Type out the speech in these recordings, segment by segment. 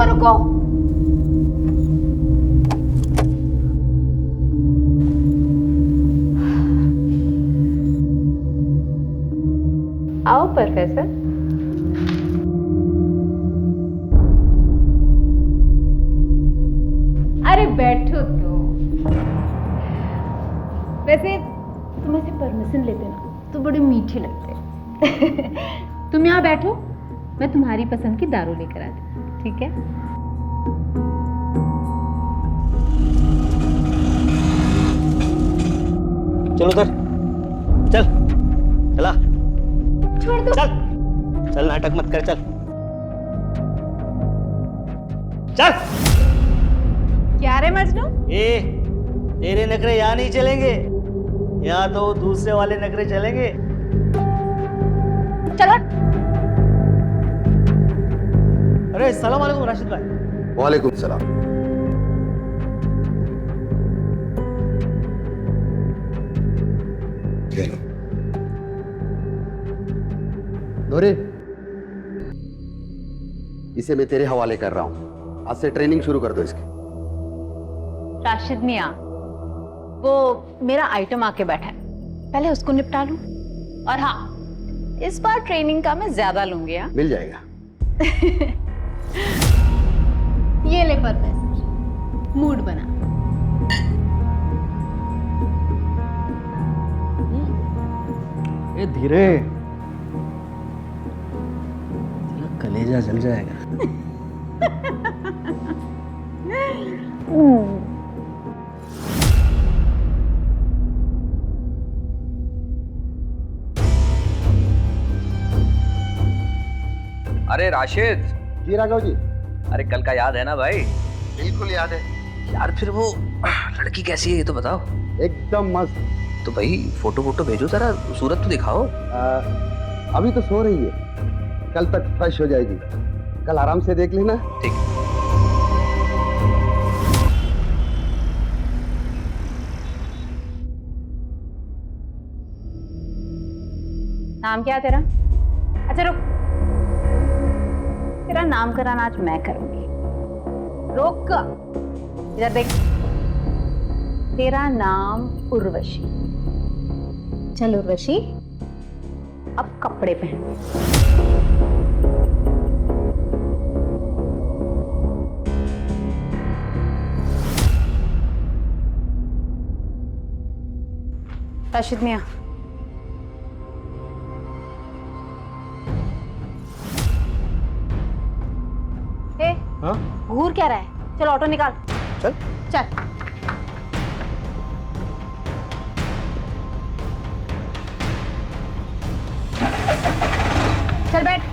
रुको। आओ प्रोफेसर। अरे बैठो तो। वैसे तुम ऐसे परमिशन लेते ना तो बड़े मीठे लगते। तुम यहाँ बैठो, मैं तुम्हारी पसंद की दारू लेकर आती हूँ, ठीक है? चल उधर, चल चला, छोड़ दो। चल चल, नाटक मत कर, चल चल। क्या रे मजनू? ए, तेरे नखरे यहाँ नहीं चलेंगे, यहाँ तो दूसरे वाले नखरे चलेंगे। चलो। अरे सलाम वालेकुम राशिद भाई। वालेकुम सलाम। नूरे, इसे मैं तेरे हवाले कर रहा हूं। आज से ट्रेनिंग शुरू कर दो इसकी। राशिद मियाँ, वो मेरा आइटम आके बैठा है, पहले उसको निपटा लूं। और हाँ, इस बार ट्रेनिंग का मैं ज्यादा लूंगी। हाँ, मिल जाएगा। ये ले प्रोफेसर, मूड बना। ए धीरे, कलेजा जल जाएगा। अरे राशिद, जी राघव जी। अरे कल का याद है ना भाई? बिल्कुल याद है। यार फिर वो लड़की कैसी है ये तो बताओ। एकदम मस्त। तो भाई फोटो वोटो भेजो जरा, सूरत तो दिखाओ। अभी तो सो रही है, कल तक फ्रेश हो जाएगी। कल आराम से देख लेना। ठीक। नाम क्या है तेरा? अच्छा रुक, तेरा नामकरण आज मैं करूंगी। रुक, इधर देख। तेरा नाम उर्वशी। चल उर्वशी, अब कपड़े पहन। राशिद मियाँ, हाँ? घूर क्या रहा है? चल ऑटो निकाल। चल चल। चल बैठ।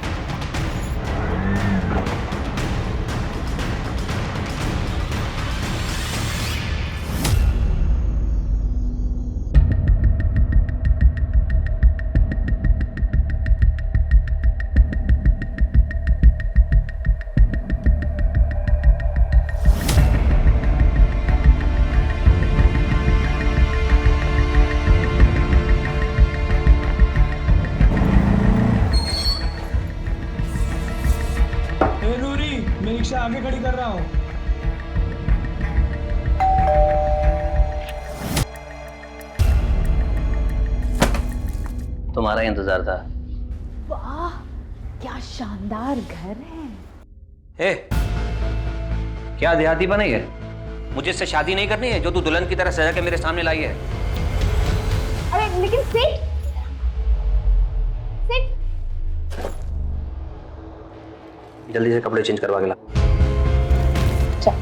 मैं रिक्शा आगे खड़ी कर रहा हूँ। तुम्हारा इंतजार था। वाह, क्या शानदार घर है। ए, क्या देहाती बनी है? मुझे इससे शादी नहीं करनी है जो तू दुल्हन की तरह सजा के मेरे सामने लाई है। अरे लेकिन सिट सिट। जल्दी से कपड़े चेंज करवा के ला। चल।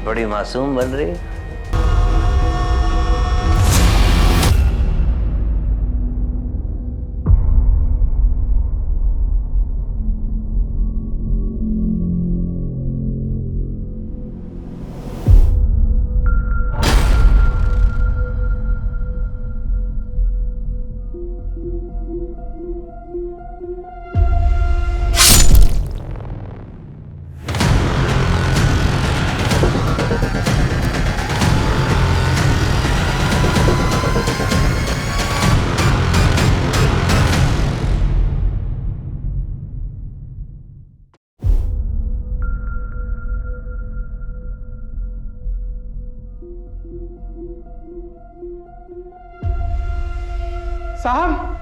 बड़ी मासूम बन रही है। साहब,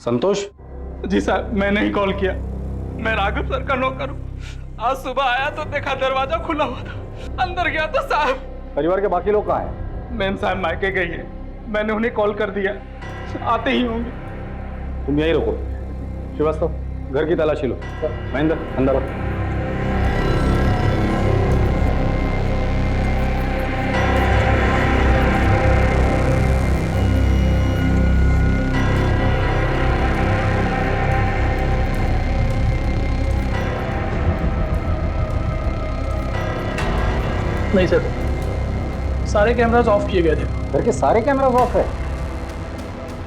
संतोष, जी साहब मैंने ही कॉल किया। मैं राघव सर का नौकर हूँ। आज सुबह आया तो देखा दरवाजा खुला हुआ था, अंदर गया तो साहब। परिवार के बाकी लोग कहाँ हैं? मैम साहब मायके गई है, मैंने उन्हें कॉल कर दिया, आते ही होंगे। तुम यहीं रुको। श्रीवास्तव, घर की तलाशी लो। महेंद्र, अंदर आओ। नहीं सर, सारे कैमरास ऑफ किए गए थे। घर के सारे कैमरा ऑफ है?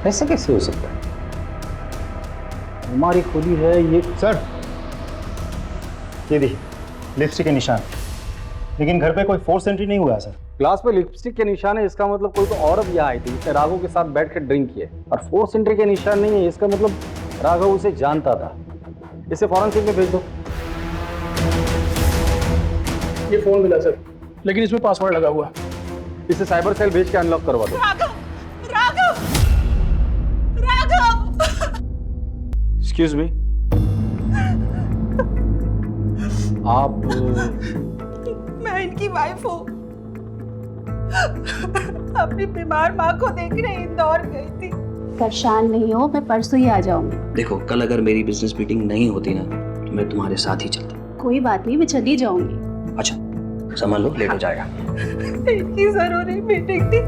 ऐसे कैसे हो सकता है? हमारी खुली है ये। सर, ये देखिए लिपस्टिक के निशान, लेकिन घर पे कोई फोर्स एंट्री नहीं हुआ सर। ग्लास पे लिपस्टिक के निशान है, इसका मतलब कोई तो औरत यहाँ आई थी, इसने राघव के साथ बैठ कर ड्रिंक किए। और फोर्स एंट्री के निशान नहीं है, इसका मतलब राघव उसे जानता था। इसे फॉरेंसिक में भेज दो। ये फोन मिला सर, लेकिन इसमें पासवर्ड लगा हुआ। इसे साइबर सेल भेज के अनलॉक करवा दो। एक्सक्यूज मी, आप? मैं इनकी वाइफ हूँ। अपनी बीमार माँ को देखने इंदौर गई थी। परेशान नहीं हो, मैं परसों ही आ जाऊंगी। देखो, कल अगर मेरी बिजनेस मीटिंग नहीं होती ना तो मैं तुम्हारे साथ ही चलता। कोई बात नहीं, मैं चली जाऊंगी। अच्छा, संभाल लो, लेट हो जाएगा। इनकी जरूरी मीटिंग थी,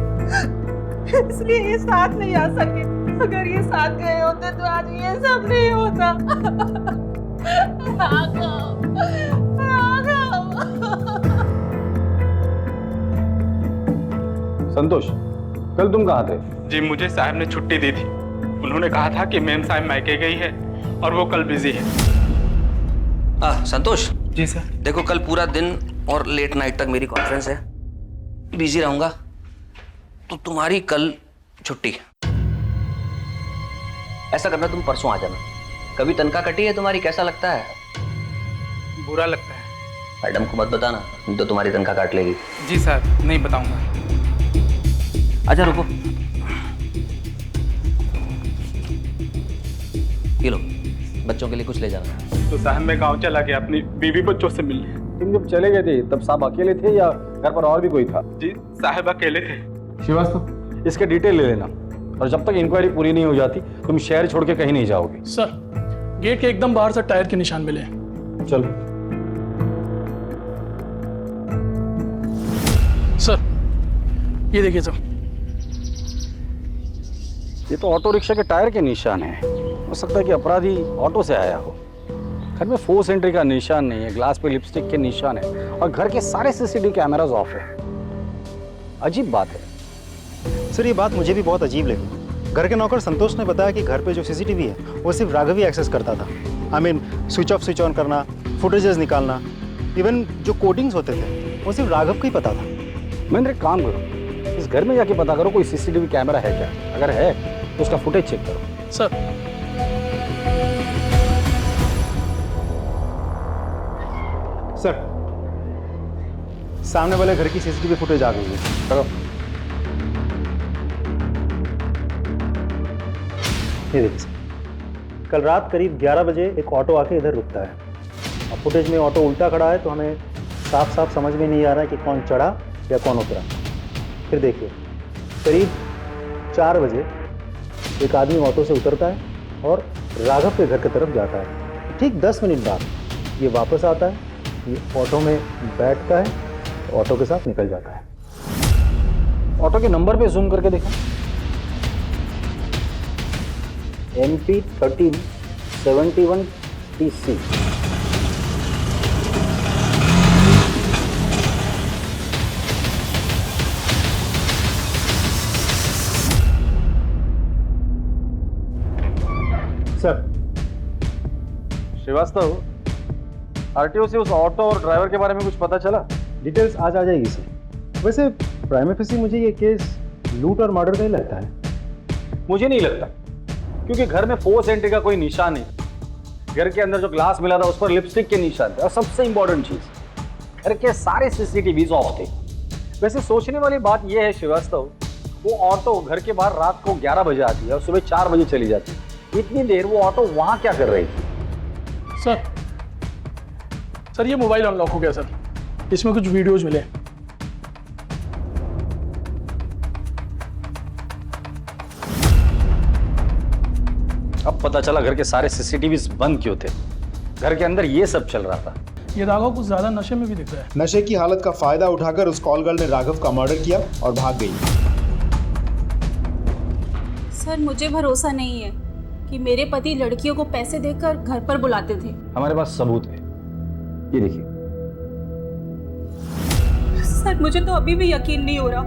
इसलिए ये साथ नहीं आ सके। अगर ये साथ गए होते तो आज ये सब नहीं होता। राघव, राघव। संतोष, कल तुम कहाँ थे? जी मुझे साहब ने छुट्टी दी थी। उन्होंने कहा था कि मैम साहब मायके गई है और वो कल बिजी है। संतोष जी सर। देखो, कल पूरा दिन और लेट नाइट तक मेरी कॉन्फ्रेंस है, बिजी रहूंगा, तो तुम्हारी कल छुट्टी। ऐसा करना, तुम परसों आ जाना। कभी तनख्वाह कटी है तुम्हारी, कैसा लगता है? बुरा लगता है। मैडम को मत बताना, नहीं तो तुम्हारी तनख्वाह काट लेगी। जी सर, नहीं बताऊंगा। अच्छा रुको, ये लो, बच्चों के लिए कुछ ले जाना। तो साहब मैं गांव चला गया अपनी बीवी बच्चों से मिलने। तुम जब चले गए थे तब साहब अकेले थे या घर पर और भी कोई था? जी साहब अकेले थे। श्रीवास्तव, इसके डिटेल ले लेना, और जब तक इंक्वायरी पूरी नहीं हो जाती तुम शहर छोड़ के कहीं नहीं जाओगे। सर, गेट के एकदम बाहर से टायर के निशान मिले। चलो। सर, ये देखिए सर। ये तो ऑटो रिक्शा के टायर के निशान है। हो सकता है कि अपराधी ऑटो से आया हो। घर में फोर्स एंट्री का निशान नहीं है, ग्लास पे लिपस्टिक के निशान है, और घर के सारे सीसीटीवी कैमरास ऑफ है। अजीब बात है। सर, ये बात मुझे भी बहुत अजीब लगी। घर के नौकर संतोष ने बताया कि घर पे जो सीसीटीवी है वो सिर्फ राघव ही एक्सेस करता था। I mean switch off switch on करना, फुटेजेस निकालना, इवन जो कोडिंग्स होते थे वो सिर्फ राघव को ही पता था। महेंद्र, एक काम करो, इस घर में जाके पता करो कोई सीसीटीवी कैमरा है क्या। अगर है तो उसका फुटेज चेक करो। सर, सर, सामने वाले घर की सीसीटीवी फुटेज आ गई है। चलो। ये देखिए सर, कल रात करीब 11 बजे एक ऑटो आके इधर रुकता है। अब फुटेज में ऑटो उल्टा खड़ा है, तो हमें साफ साफ समझ में नहीं आ रहा है कि कौन चढ़ा या कौन उतरा। फिर देखिए, करीब 4 बजे एक आदमी ऑटो से उतरता है और राघव के घर की तरफ जाता है। ठीक 10 मिनट बाद ये वापस आता है, ये ऑटो में बैठता है, ऑटो के साथ निकल जाता है। ऑटो के नंबर पे जूम करके देखो। MP 1371 TC। Sir, Srivastava, RTO से उस ऑटो और ड्राइवर के बारे में कुछ पता चला? डिटेल्स आज आ जाएगी सर। वैसे प्राइम फेसी मुझे ये केस लूट और मर्डर का ही लगता है। मुझे नहीं लगता, क्योंकि घर में फोर्स एंट्री का कोई निशान नहीं। घर के अंदर जो ग्लास मिला था उस पर लिपस्टिक के निशान थे, और सबसे इंपॉर्टेंट चीज, घर के सारे सीसीटीवी ऑफ थे। वैसे सोचने वाली बात यह है श्रीवास्तव, वो ऑटो घर के बाहर रात को 11 बजे आती है और सुबह 4 बजे चली जाती है। इतनी देर वो ऑटो वहां क्या कर रही थी? सर ये मोबाइल अनलॉक हो गया सर, इसमें कुछ वीडियोज मिले। अब पता चला घर के सारे सीसीटीवी बंद क्यों थे। घर के अंदर ये सब चल रहा था। ये राघव कुछ ज्यादा नशे में भी दिख रहा है। नशे की हालत का फायदा उठाकर उस कॉल गर्ल ने राघव का मर्डर किया और भाग गई। सर मुझे भरोसा नहीं है कि मेरे पति लड़कियों को पैसे देकर घर पर बुलाते थे। हमारे पास सबूत है, ये देखिए। सर मुझे तो अभी भी यकीन नहीं हो रहा,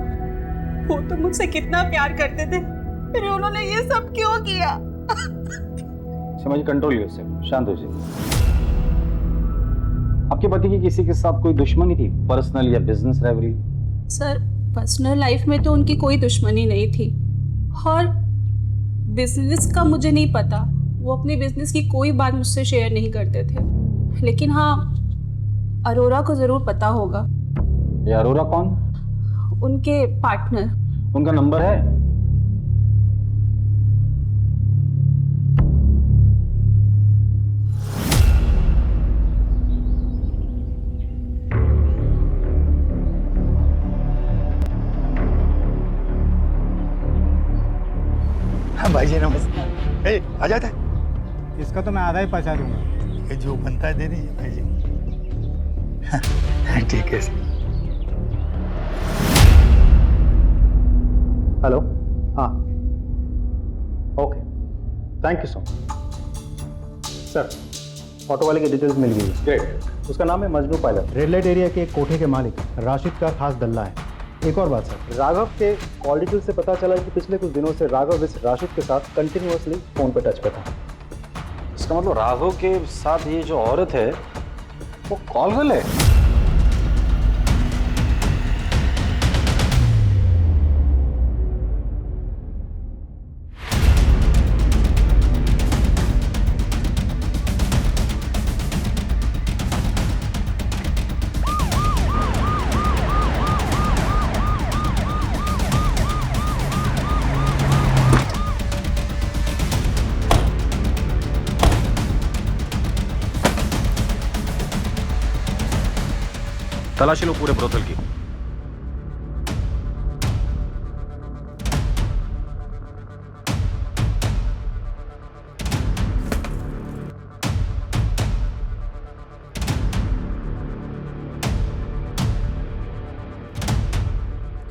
वो तो मुझसे कितना प्यार करते थे, फिर उन्होंने ये सब क्यों किया? समझ, कंट्रोल उससे, शांत हो जाइए। आपके पति की किसी के साथ कोई दुश्मनी थी, पर्सनल या business rivalry? Sir personal life में तो उनकी कोई दुश्मनी नहीं थी, और बिजनेस का मुझे नहीं पता। वो अपने बिजनेस की कोई बात मुझसे शेयर नहीं करते थे, लेकिन हाँ अरोरा को जरूर पता होगा। ये अरोरा कौन? उनके पार्टनर। उनका नंबर है? भाई जी नमस्ते। आ जाता है। इसका तो मैं आधा ही पचा दूंगा। ये जो बनता है दे दीजिए भाई जी। ठीक है। हेलो, हाँ okay, thank you so much. Sir auto वाले की डिटेल्स मिल गई। ग्रेट। उसका नाम है Majnu pilot, red light area के एक कोठे के मालिक राशिद का खास दल्ला है। एक और बात सर, राघव के कॉल डिटेल से पता चला कि पिछले कुछ दिनों से राघव इस राशिद के साथ कंटिन्यूअसली फोन पे टच पे था। इसका मतलब राघव के साथ ये जो औरत है वो कॉल गर्ल है? तलाशी लो पूरे ब्रोथल की।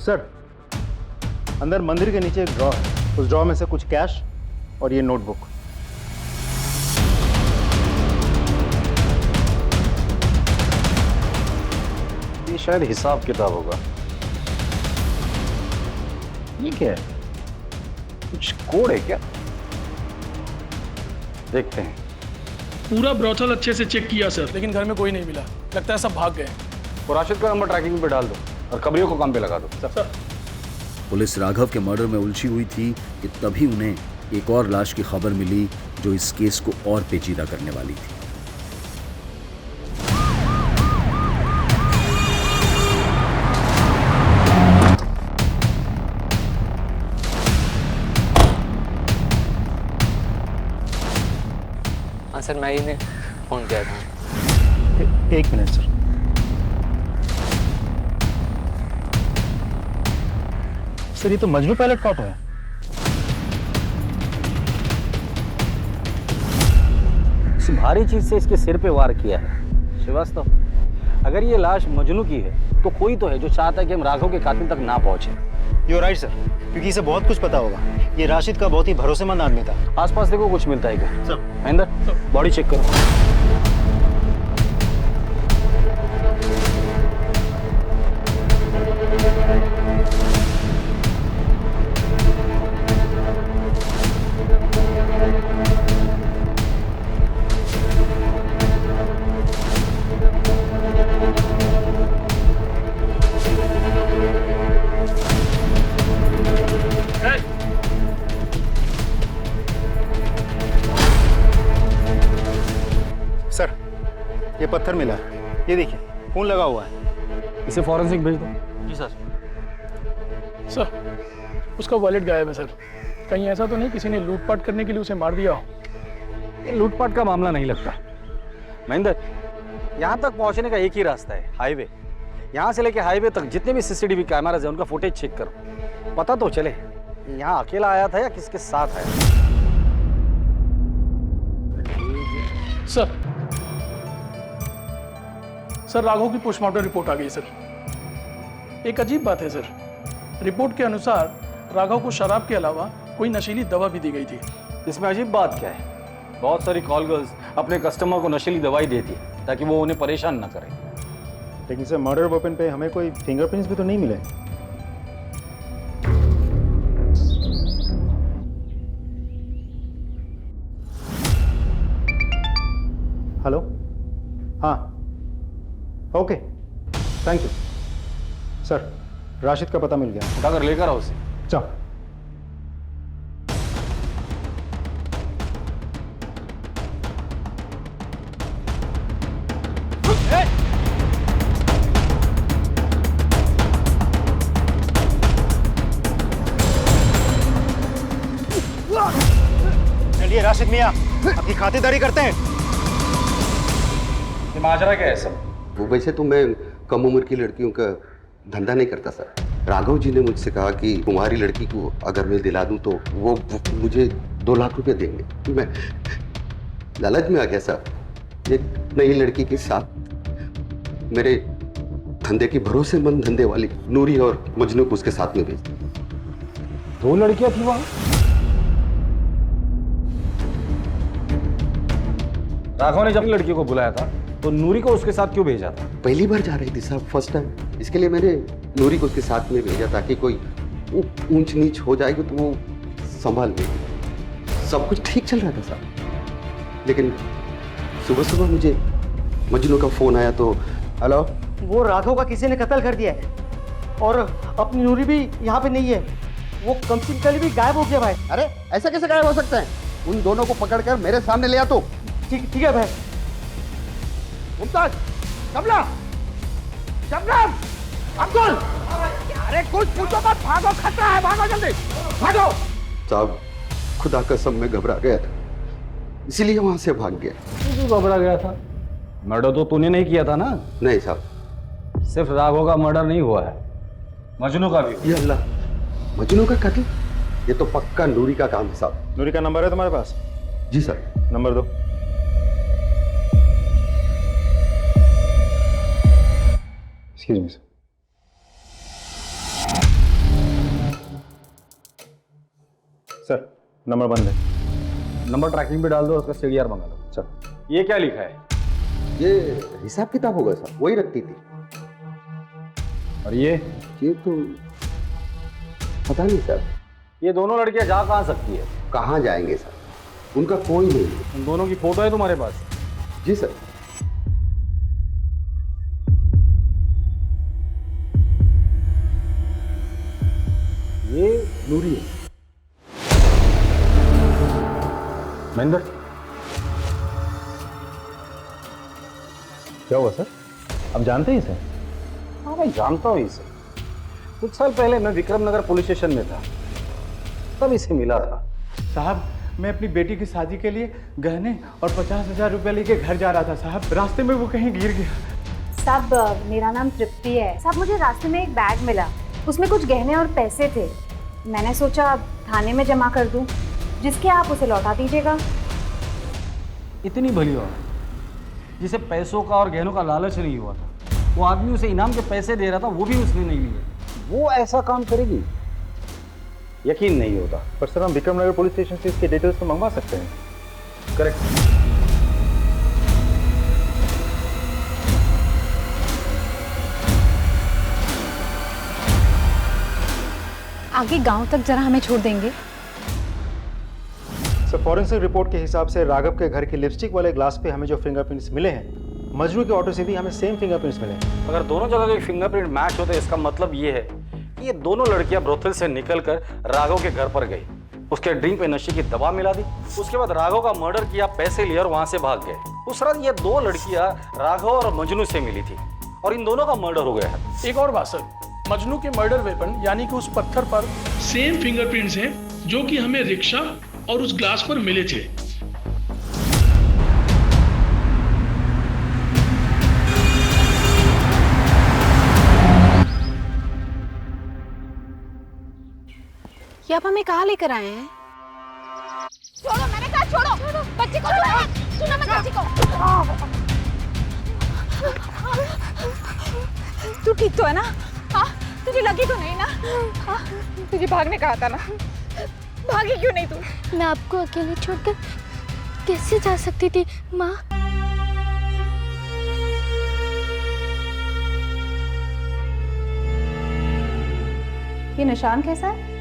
सर अंदर मंदिर के नीचे एक ड्रॉ है, उस ड्रॉ में से कुछ कैश और ये नोटबुक। ये शायद हिसाब किताब होगा। ये क्या है? कुछ कोड है क्या? देखते हैं। पूरा ब्रोथल अच्छे से चेक किया सर, लेकिन घर में कोई नहीं मिला। लगता है सब भाग गए। वो राशिद का नंबर ट्रैकिंग पे डाल दो और खबरियों को काम पे लगा दो। सर पुलिस राघव के मर्डर में उलझी हुई थी कि तभी उन्हें एक और लाश की खबर मिली जो इस केस को और पेचीदा करने वाली थी। हाँ सर, मैं ही ने फोन किया था। एक मिनट सर। सर ये तो मजनू पायलट का ऑटो है। इस भारी चीज से इसके सिर पे वार किया है। श्रीवास्तव, अगर ये लाश मजनू की है तो कोई तो है जो चाहता है कि हम राघव के कातिल तक ना पहुंचे। यू राइट सर, क्योंकि इसे बहुत कुछ पता होगा। ये राशिद का बहुत ही भरोसेमंद आदमी था। आसपास देखो कुछ मिलता है क्या? सर महेंद्र, बॉडी चेक करो। ये पत्थर मिला है, ये देखिए खून लगा हुआ है। इसे फॉरेंसिक भेज दो। जी सर। सर उसका वॉलेट गायब है सर। कहीं ऐसा तो नहीं किसी ने लूटपाट करने के लिए उसे मार दिया हो? ये लूटपाट का मामला नहीं लगता। महेंद्र, यहाँ तक पहुँचने का एक ही रास्ता है, हाईवे। यहाँ से लेके हाईवे तक जितने भी सीसीटीवी कैमराज हैं उनका फुटेज चेक करो, पता तो चले यहाँ अकेला आया था या किसके साथ आया। सर राघव की पोस्टमार्टम रिपोर्ट आ गई सर। एक अजीब बात है सर, रिपोर्ट के अनुसार राघव को शराब के अलावा कोई नशीली दवा भी दी गई थी। इसमें अजीब बात क्या है? बहुत सारी कॉल गर्ल्स अपने कस्टमर को नशीली दवाई देती है ताकि वो उन्हें परेशान ना करे। लेकिन सर मर्डर वेपन पे हमें कोई फिंगरप्रिंट्स भी तो नहीं मिले। हेलो, हाँ okay thank you sir. Rashid का पता मिल गया। उठाकर लेकर आओ उसे। चलो। चलिए राशिद मियां, आपकी खातिरदारी करते हैं। ये माजरा क्या है सब? वो वैसे तो मैं कम उम्र की लड़कियों का धंधा नहीं करता सर। राघव जी ने मुझसे कहा कि तुम्हारी लड़की को अगर मैं दिला दूं तो वो मुझे 2 लाख रुपए देंगे। मैं लालच में आ गया सर। एक नई लड़की के साथ मेरे धंधे की भरोसेमंद धंधे वाली नूरी और मजनू को उसके साथ में भेज दी। 2 लड़कियां थी वहां? राघव ने जब लड़कियों को बुलाया था तो नूरी को उसके साथ क्यों भेजा था? पहली बार जा रही थी साहब, फर्स्ट टाइम। इसके लिए मैंने नूरी को उसके साथ में भेजा ताकि कोई ऊंच नीच हो जाएगी तो वो संभाल लेगी। सब कुछ ठीक चल रहा था साहब, लेकिन सुबह सुबह मुझे मजनू का फोन आया तो हेलो, वो राघव का किसी ने कत्ल कर दिया है और अपनी नूरी भी यहाँ पे नहीं है। वो कम से कम भी गायब हो गया भाई। अरे ऐसा कैसे गायब हो सकता है? उन दोनों को पकड़कर मेरे सामने ले आ। तो ठीक है भाई। मुमताज, कमला, शबनम, अब्दुल, अरे कुछ पूछो मत, भागो, खतरा है, भागो जल्दी, भागो। साहब खुदा कसम में घबरा गया था, इसीलिए वहां से भाग गया। तू घबरा गया था? मर्डर तो तूने नहीं किया था ना? नहीं साहब। सिर्फ राघव का मर्डर नहीं हुआ है, मजनू का भी। ये अल्लाह, मजनू का कत्ल? ये तो पक्का नूरी का काम है साहब। नूरी का नंबर है तुम्हारे पास? जी सर। नंबर दो। एक्सक्यूज मी सर, नंबर बंद है। नंबर ट्रैकिंग पे डाल दो, उसका सीडीआर मंगा लो। चल। ये क्या लिखा है? ये हिसाब किताब होगा सर, वही रखती थी। और ये तो पता नहीं सर। ये दोनों लड़कियां जा कहाँ सकती है? कहाँ जाएंगे सर, उनका कोई नहीं। उन दोनों की फोटो है तुम्हारे पास? जी सर। ये नूरी है। महेंद्र, क्या हुआ सर? आप जानते हैं इसे? हाँ मैं जानता हूँ इसे। कुछ साल पहले मैं विक्रमनगर पुलिस स्टेशन में था, तब इसे मिला था। साहब मैं अपनी बेटी की शादी के लिए गहने और 50,000 रुपए लेके घर जा रहा था साहब, रास्ते में वो कहीं गिर गया। साहब मेरा नाम तृप्ति है। साहब मुझे रास्ते में एक बैग मिला, उसमें कुछ गहने और पैसे थे। मैंने सोचा थाने में जमा कर दूं, जिसके आप उसे लौटा दीजिएगा। इतनी भली हो जिसे पैसों का और गहनों का लालच नहीं हुआ था, वो आदमी उसे इनाम के पैसे दे रहा था, वो भी उसने नहीं लिए। वो ऐसा काम करेगी? यकीन नहीं होता। पर सर हम विक्रमनगर पुलिस स्टेशन से इसके डिटेल्स तो मंगवा सकते हैं। करेक्ट। आगे गांव तक जरा हमें छोड़ देंगे? सर फॉरेंसिक रिपोर्ट के हिसाब से राघव के घर के लिपस्टिक वाले ग्लास पे हमें जो फिंगरप्रिंट्स मिले हैं, मजनू के ऑटो से भी हमें सेम फिंगरप्रिंट्स मिले हैं। अगर दोनों जगह के फिंगरप्रिंट मैच होते इसका मतलब ये है कि ये दोनों लड़कियां ब्रोथल से निकलकर राघव के घर पर गई उसके ड्रिंक पे नशे की दवा मिला दी, उसके बाद राघव का मर्डर किया, पैसे लिए और वहां से भाग गए। उस रात ये 2 लड़कियां राघव और मजनू से मिली थी और इन दोनों का मर्डर हो गया है। एक और बात सर, मजनू के मर्डर वेपन यानी कि उस पत्थर पर सेम फिंगरप्रिंट्स हैं जो कि हमें रिक्शा और उस ग्लास पर मिले थे। ये आप हमें कहाँ लेकर आए हैं? छोड़ो, मैंने कहा छोड़ो, बच्ची को छोड़ो, सुनो मत बच्ची को। तू ठीक तो है ना? हाँ, तुझे लगी तो नहीं ना? हाँ, तुझे भागने कहा था ना? भागी क्यों नहीं तू? मैं आपको अकेले छोड़कर कैसे जा सकती थी माँ? ये निशान कैसा है?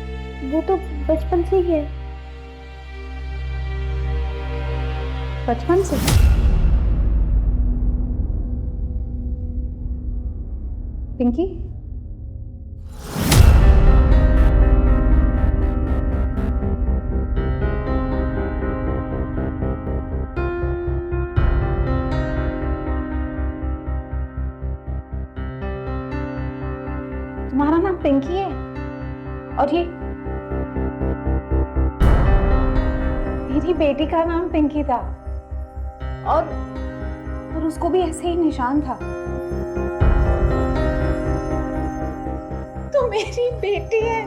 वो तो बचपन से ही है। बचपन से? पिंकी? तुम्हारा नाम पिंकी है और ये मेरी बेटी का नाम पिंकी था और उसको भी ऐसे ही निशान था। तो मेरी बेटी है।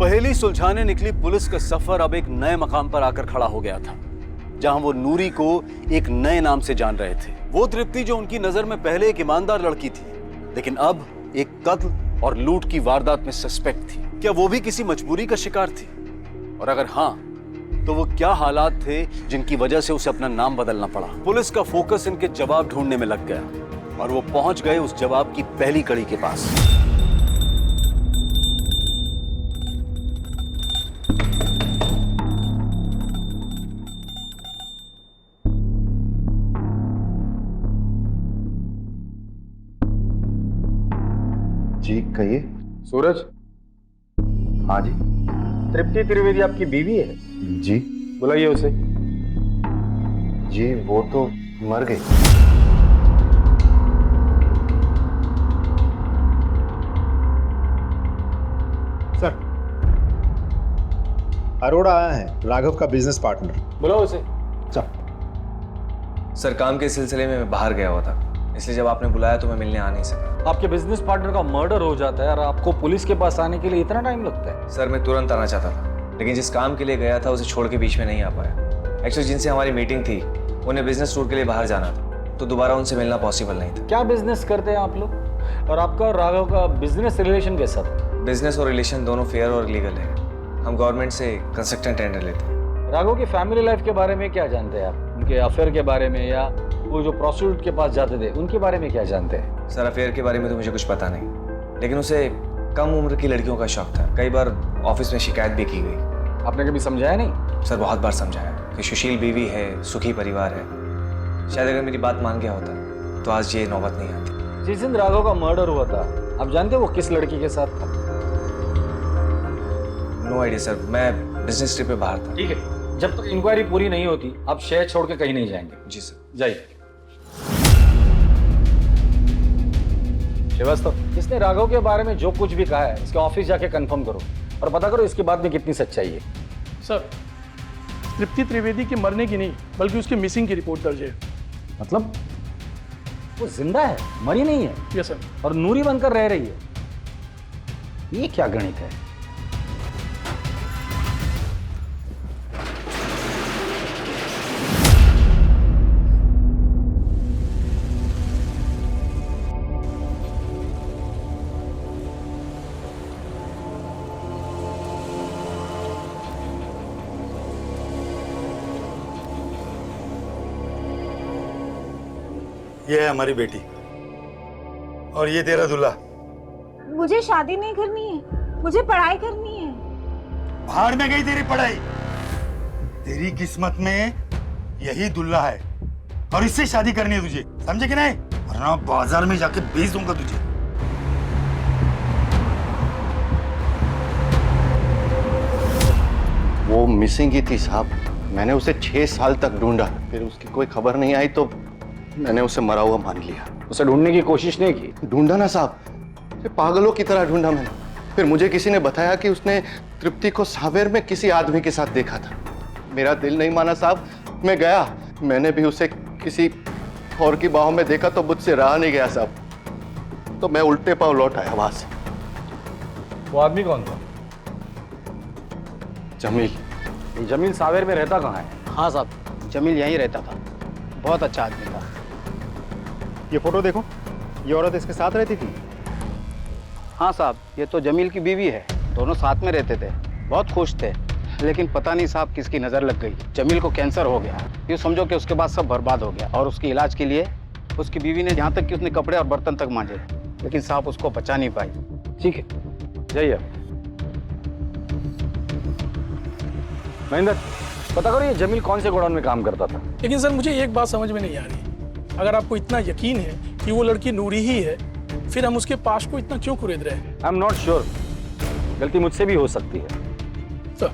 पहेली सुलझाने निकली पुलिस का सफर अब एक नए मकाम पर आकर खड़ा हो गया था, जहां वो नूरी को एक नए नाम से जान रहे थे। वो तृप्ति जो उनकी नजर में पहले एक ईमानदार लड़की थी, लेकिन अब एक कत्ल और लूट की वारदात में सस्पेक्ट थी। क्या वो भी किसी मजबूरी का शिकार थी? और अगर हाँ, तो वो क्या हालात थे जिनकी वजह से उसे अपना नाम बदलना पड़ा? पुलिस का फोकस इनके जवाब ढूंढने में लग गया और वो पहुंच गए उस जवाब की पहली कड़ी के पास। जी कहिए। सूरज? हाँ जी। तृप्ति त्रिवेदी आपकी बीवी है? जी। बुलाइए उसे। जी वो तो मर गई। सर, अरोड़ा आया है, राघव का बिजनेस पार्टनर। बुलाओ उसे। सर, काम के सिलसिले में मैं बाहर गया हुआ था, इसलिए जब आपने बुलाया तो मैं मिलने आ नहीं सका। आपके बिजनेस पार्टनर का मर्डर हो जाता है और आपको पुलिस के पास आने के लिए इतना टाइम लगता है? सर, मैं तुरंत आना चाहता था, लेकिन जिस काम के लिए गया था उसे छोड़ के बीच में नहीं आ पाया। एक्चुअली जिनसे हमारी मीटिंग थी उन्हें बिजनेस टूर के लिए बाहर जाना था, तो दोबारा उनसे मिलना पॉसिबल नहीं था। क्या बिजनेस करते हैं आप लोग? और आपका और राघव का बिजनेस रिलेशन कैसा था? बिजनेस और रिलेशन दोनों फेयर और लीगल है। हम गवर्नमेंट से कंस्ट्रक्शन टेंडर लेते हैं। राघव की फैमिली लाइफ के बारे में क्या जानते हैं आप? उनके अफेयर के बारे में या वो जो प्रोस्टिट्यूट के पास जाते थे उनके बारे में क्या जानते हैं? सर, अफेयर के बारे में तो मुझे कुछ पता नहीं, लेकिन उसे कम उम्र की लड़कियों का शौक था। कई बार ऑफिस में शिकायत भी की गई। आपने कभी समझाया नहीं? सर, बहुत बार समझाया कि सुशील बीवी है, सुखी परिवार है। शायद अगर मेरी बात मान गया होता तो आज ये नौबत नहीं आती। जिस दिन राघव का मर्डर हुआ था, आप जानते वो किस लड़की के साथ था? नो आइडिया सर, मैं बिजनेस ट्रिप पे बाहर था। ठीक है, जब तक इंक्वायरी पूरी नहीं होती आप शहर छोड़ के कहीं नहीं जाएंगे। जी सर। जाइए। श्रीवास्तव, इसने राघव के बारे में जो कुछ भी कहा है इसके ऑफिस जाके कंफर्म करो और पता करो इसके बाद में कितनी सच्चाई है। सर, तृप्ति त्रिवेदी के मरने की नहीं बल्कि उसके मिसिंग की रिपोर्ट दर्ज है। मतलब वो जिंदा है, मरी नहीं है? Yes sir. और नूरी बनकर रह रही है? ये क्या गणित है? ये है हमारी बेटी और ये तेरा दूल्हा। मुझे शादी नहीं करनी है, मुझे पढ़ाई करनी है। भाड़ में गई तेरी पढ़ाई। तेरी किस्मत में यही दुल्ला है और इससे शादी करनी है तुझे, समझे कि नहीं? वरना बाजार में जाके बेच दूंगा तुझे। वो मिसिंग ही थी साहब। मैंने उसे 6 साल तक ढूंढा, फिर उसकी कोई खबर नहीं आई तो मैंने उसे मरा हुआ मान लिया। उसे ढूंढने की कोशिश नहीं की? ढूंढा ना साहब, पागलों की तरह ढूंढा मैंने। फिर मुझे किसी ने बताया कि उसने तृप्ति को सावेर में किसी आदमी के साथ देखा था। मेरा दिल नहीं माना साहब, मैं गया, मैंने भी उसे किसी और की बाहों में देखा तो मुझसे रहा नहीं गया साहब, तो मैं उल्टे पांव लौट आया वहां से। वो आदमी कौन था? जमील। जमील सावेर में रहता कहाँ है? हाँ साहब, जमील यहीं रहता था, बहुत अच्छा आदमी था। ये फोटो देखो, ये औरत इसके साथ रहती थी। हाँ साहब, ये तो जमील की बीवी है, दोनों साथ में रहते थे, बहुत खुश थे। लेकिन पता नहीं साहब किसकी नज़र लग गई, जमील को कैंसर हो गया। यूँ समझो कि उसके बाद सब बर्बाद हो गया और उसके इलाज के लिए उसकी बीवी ने यहाँ तक कि उसने कपड़े और बर्तन तक मांजे, लेकिन साहब उसको बचा नहीं पाई। ठीक है, जाइए। महेंद्र, पता करो ये जमील कौन से गोडाउन में काम करता था। लेकिन सर मुझे एक बात समझ में नहीं आ रही, अगर आपको इतना यकीन है कि वो लड़की नूरी ही है, फिर हम उसके पास को इतना क्यों कुरेद रहे हैं? आई एम नॉट श्योर, गलती मुझसे भी हो सकती है। सर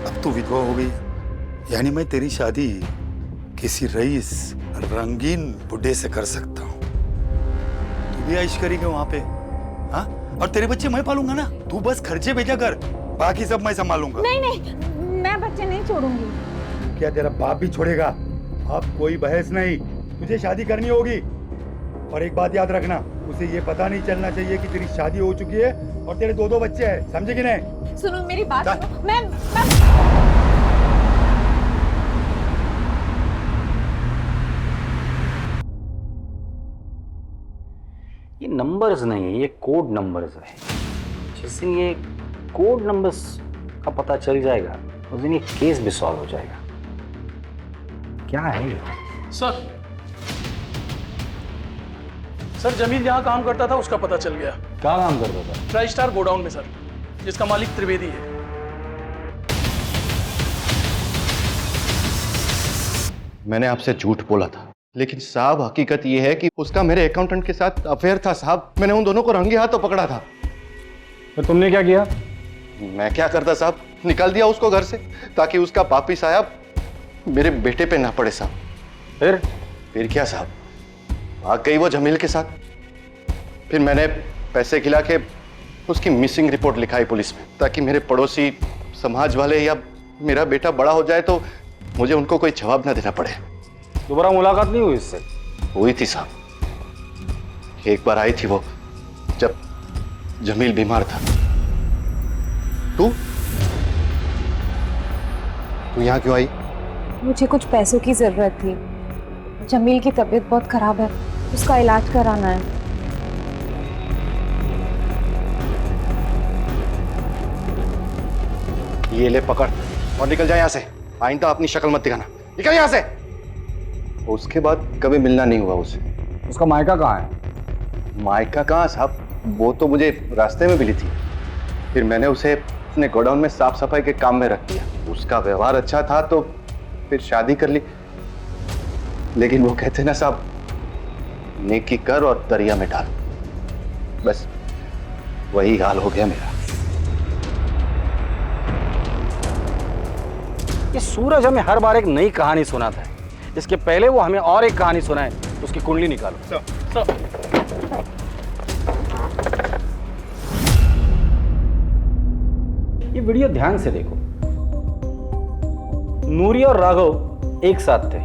अब तू विधवा हो गई, यानी मैं तेरी शादी किसी रईस रंगीन बुढ़े से कर सकता हूँ। तू भी ऐश करेगी वहां पे, हाँ? और तेरे बच्चे मैं पालूंगा ना, तू बस खर्चे भेजा कर, बाकी सब मैं संभालूंगा। नहीं नहीं, मैं बच्चे नहीं छोड़ूंगी। क्या तेरा बाप भी छोड़ेगा? अब कोई बहस नहीं, तुझे शादी करनी होगी। और एक बात याद रखना, उसे ये पता नहीं चलना चाहिए कि तेरी शादी हो चुकी है और तेरे 2 बच्चे हैं, समझे कि नहीं? सुनो मेरी बात सुनो, मैं ये नंबर्स नहीं है, ये कोड नंबर्स है। जिस दिन ये कोड नंबर्स का पता चल जाएगा उस दिन ये केस भी सॉल्व हो जाएगा। क्या है ये? सर जमील जहाँ काम करता था उसका पता चल गया। क्या काम करता था? ट्राई स्टार गोडाउन में सर, जिसका मालिक त्रिवेदी है। मैंने आपसे झूठ बोला था, लेकिन साहब हकीकत ये है कि उसका मेरे अकाउंटेंट के साथ अफेयर था साहब। मैंने उन दोनों को रंगे हाथों पकड़ा था। तो तुमने क्या किया? मैं क्या करता साहब, निकाल दिया उसको घर से ताकि उसका पापी साहब मेरे बेटे पे ना पड़े साहब। फिर क्या साहब, भाग गई वो जमील के साथ। फिर मैंने पैसे खिला के उसकी मिसिंग रिपोर्ट लिखाई पुलिस में, ताकि मेरे पड़ोसी, समाज वाले या मेरा बेटा बड़ा हो जाए तो मुझे उनको कोई जवाब ना देना पड़े। दोबारा मुलाकात नहीं हुई इससे? हुई थी साहब, एक बार आई थी वो, जब जमील बीमार था। तू यहाँ क्यों आई? मुझे कुछ पैसों की जरूरत थी। जमील की तबीयत बहुत खराब है, उसका इलाज कराना है। ये ले पकड़ और निकल जा यहाँ से। आइंदा अपनी शक्ल मत दिखाना, निकल यहाँ से। उसके बाद कभी मिलना नहीं हुआ उससे। उसका मायका कहाँ है? मायका कहाँ साहब, वो तो मुझे रास्ते में मिली थी। फिर मैंने उसे अपने गोडाउन में साफ सफाई के काम में रख दिया। उसका व्यवहार अच्छा था तो फिर शादी कर ली। लेकिन वो कहते ना साहब, नेकी कर और दरिया में डाल, बस वही हाल हो गया मेरा। ये सूरज हमें हर बार एक नई कहानी सुनाता है। इसके पहले वो हमें और एक कहानी सुनाए, उसकी कुंडली निकालो। ये वीडियो ध्यान से देखो। नूरी और राघव एक साथ थे,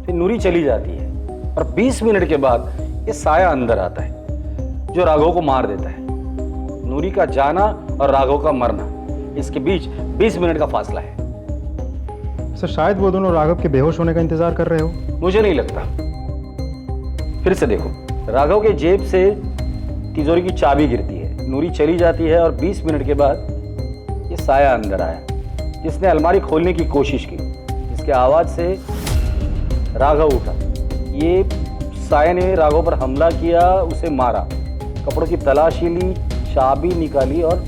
फिर नूरी चली जाती है और 20 मिनट के बाद ये साया अंदर आता है जो राघव को मार देता है। नूरी का जाना और राघव का मरना, इसके बीच 20 मिनट का फासला है। सर शायद वो दोनों राघव के बेहोश होने का इंतजार कर रहे हो। मुझे नहीं लगता। फिर से देखो, राघव के जेब से तिजोरी की चाबी गिरती है, नूरी चली जाती है और 20 मिनट के बाद ये साया अंदर आया जिसने अलमारी खोलने की कोशिश की। इसके आवाज से राघव उठा, ये साया ने राघव पर हमला किया, उसे मारा, कपड़ों की तलाशी ली, चाबी निकाली और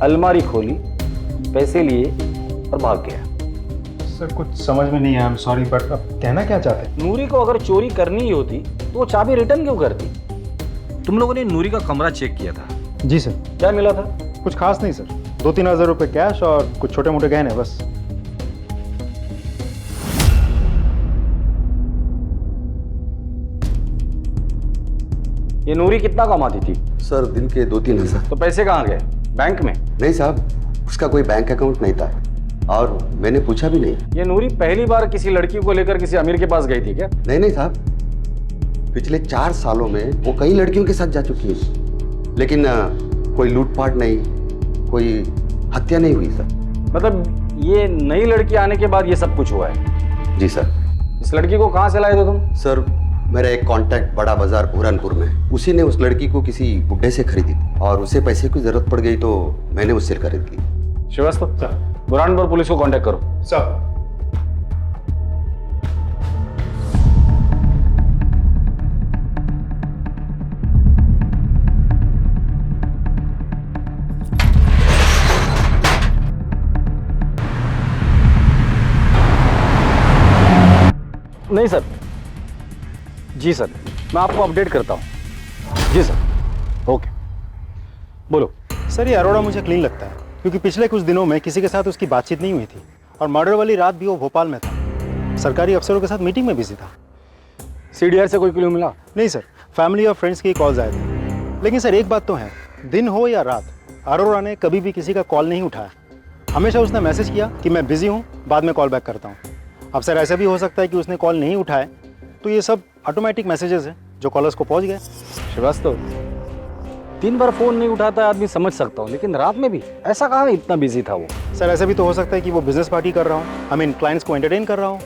अलमारी खोली, पैसे लिए और भाग गया। सर कुछ समझ में नहीं आया, आई एम सॉरी, बट अब कहना क्या चाहते हैं? नूरी को अगर चोरी करनी ही होती तो वो चाबी रिटर्न क्यों करती? तुम लोगों ने नूरी का कमरा चेक किया था? जी सर। क्या मिला था? कुछ खास नहीं सर, 2-3 हज़ार रुपये कैश और कुछ छोटे मोटे गहने बस। ये नूरी कितना कमाती थी? सर दिन के 2-3 हज़ार। तो पैसे कहाँ गए? बैंक में? नहीं साहब, उसका कोई बैंक अकाउंट नहीं था और मैंने पूछा भी नहीं। ये नूरी पहली बार किसी लड़की को लेकर किसी अमीर के पास गई थी क्या? नहीं साहब, पिछले 4 सालों में वो कई लड़कियों के साथ जा चुकी है, लेकिन कोई लूटपाट नहीं, कोई हत्या नहीं हुई सर। मतलब ये नई लड़की आने के बाद ये सब कुछ हुआ है? जी सर। इस लड़की को कहाँ से लाए थे तुम? सर मेरा एक कांटेक्ट बड़ा बाजार बुरहानपुर में, उसी ने उस लड़की को किसी बुड्ढे से खरीदी थी और उसे पैसे की जरूरत पड़ गई तो मैंने उससे खरीद ली। श्रीवास्तव सर, बुरहानपुर पुलिस को कांटेक्ट करो। सर। नहीं सर। जी सर, मैं आपको अपडेट करता हूँ। जी सर, ओके। बोलो। सर ये अरोड़ा मुझे क्लीन लगता है क्योंकि पिछले कुछ दिनों में किसी के साथ उसकी बातचीत नहीं हुई थी और मर्डर वाली रात भी वो भोपाल में था, सरकारी अफसरों के साथ मीटिंग में बिजी था। सीडीआर से कोई क्लू मिला? नहीं सर, फैमिली और फ्रेंड्स की कॉल्स आए थे, लेकिन सर एक बात तो है, दिन हो या रात अरोड़ा ने कभी भी किसी का कॉल नहीं उठाया। हमेशा उसने मैसेज किया कि मैं बिजी हूँ, बाद में कॉल बैक करता हूँ। अब सर ऐसा भी हो सकता है कि उसने कॉल नहीं उठाए तो ये सब ऑटोमेटिक मैसेजेस हैं जो कॉलर्स को पहुंच गए। श्रीवास्तव, 3 बार फोन नहीं उठाता है आदमी समझ सकता हूँ, लेकिन रात में भी ऐसा कहाँ इतना बिजी था वो? सर ऐसा भी तो हो सकता है कि वो बिजनेस पार्टी कर रहा हूँ, आई मीन क्लाइंट्स को एंटरटेन कर रहा हूँ।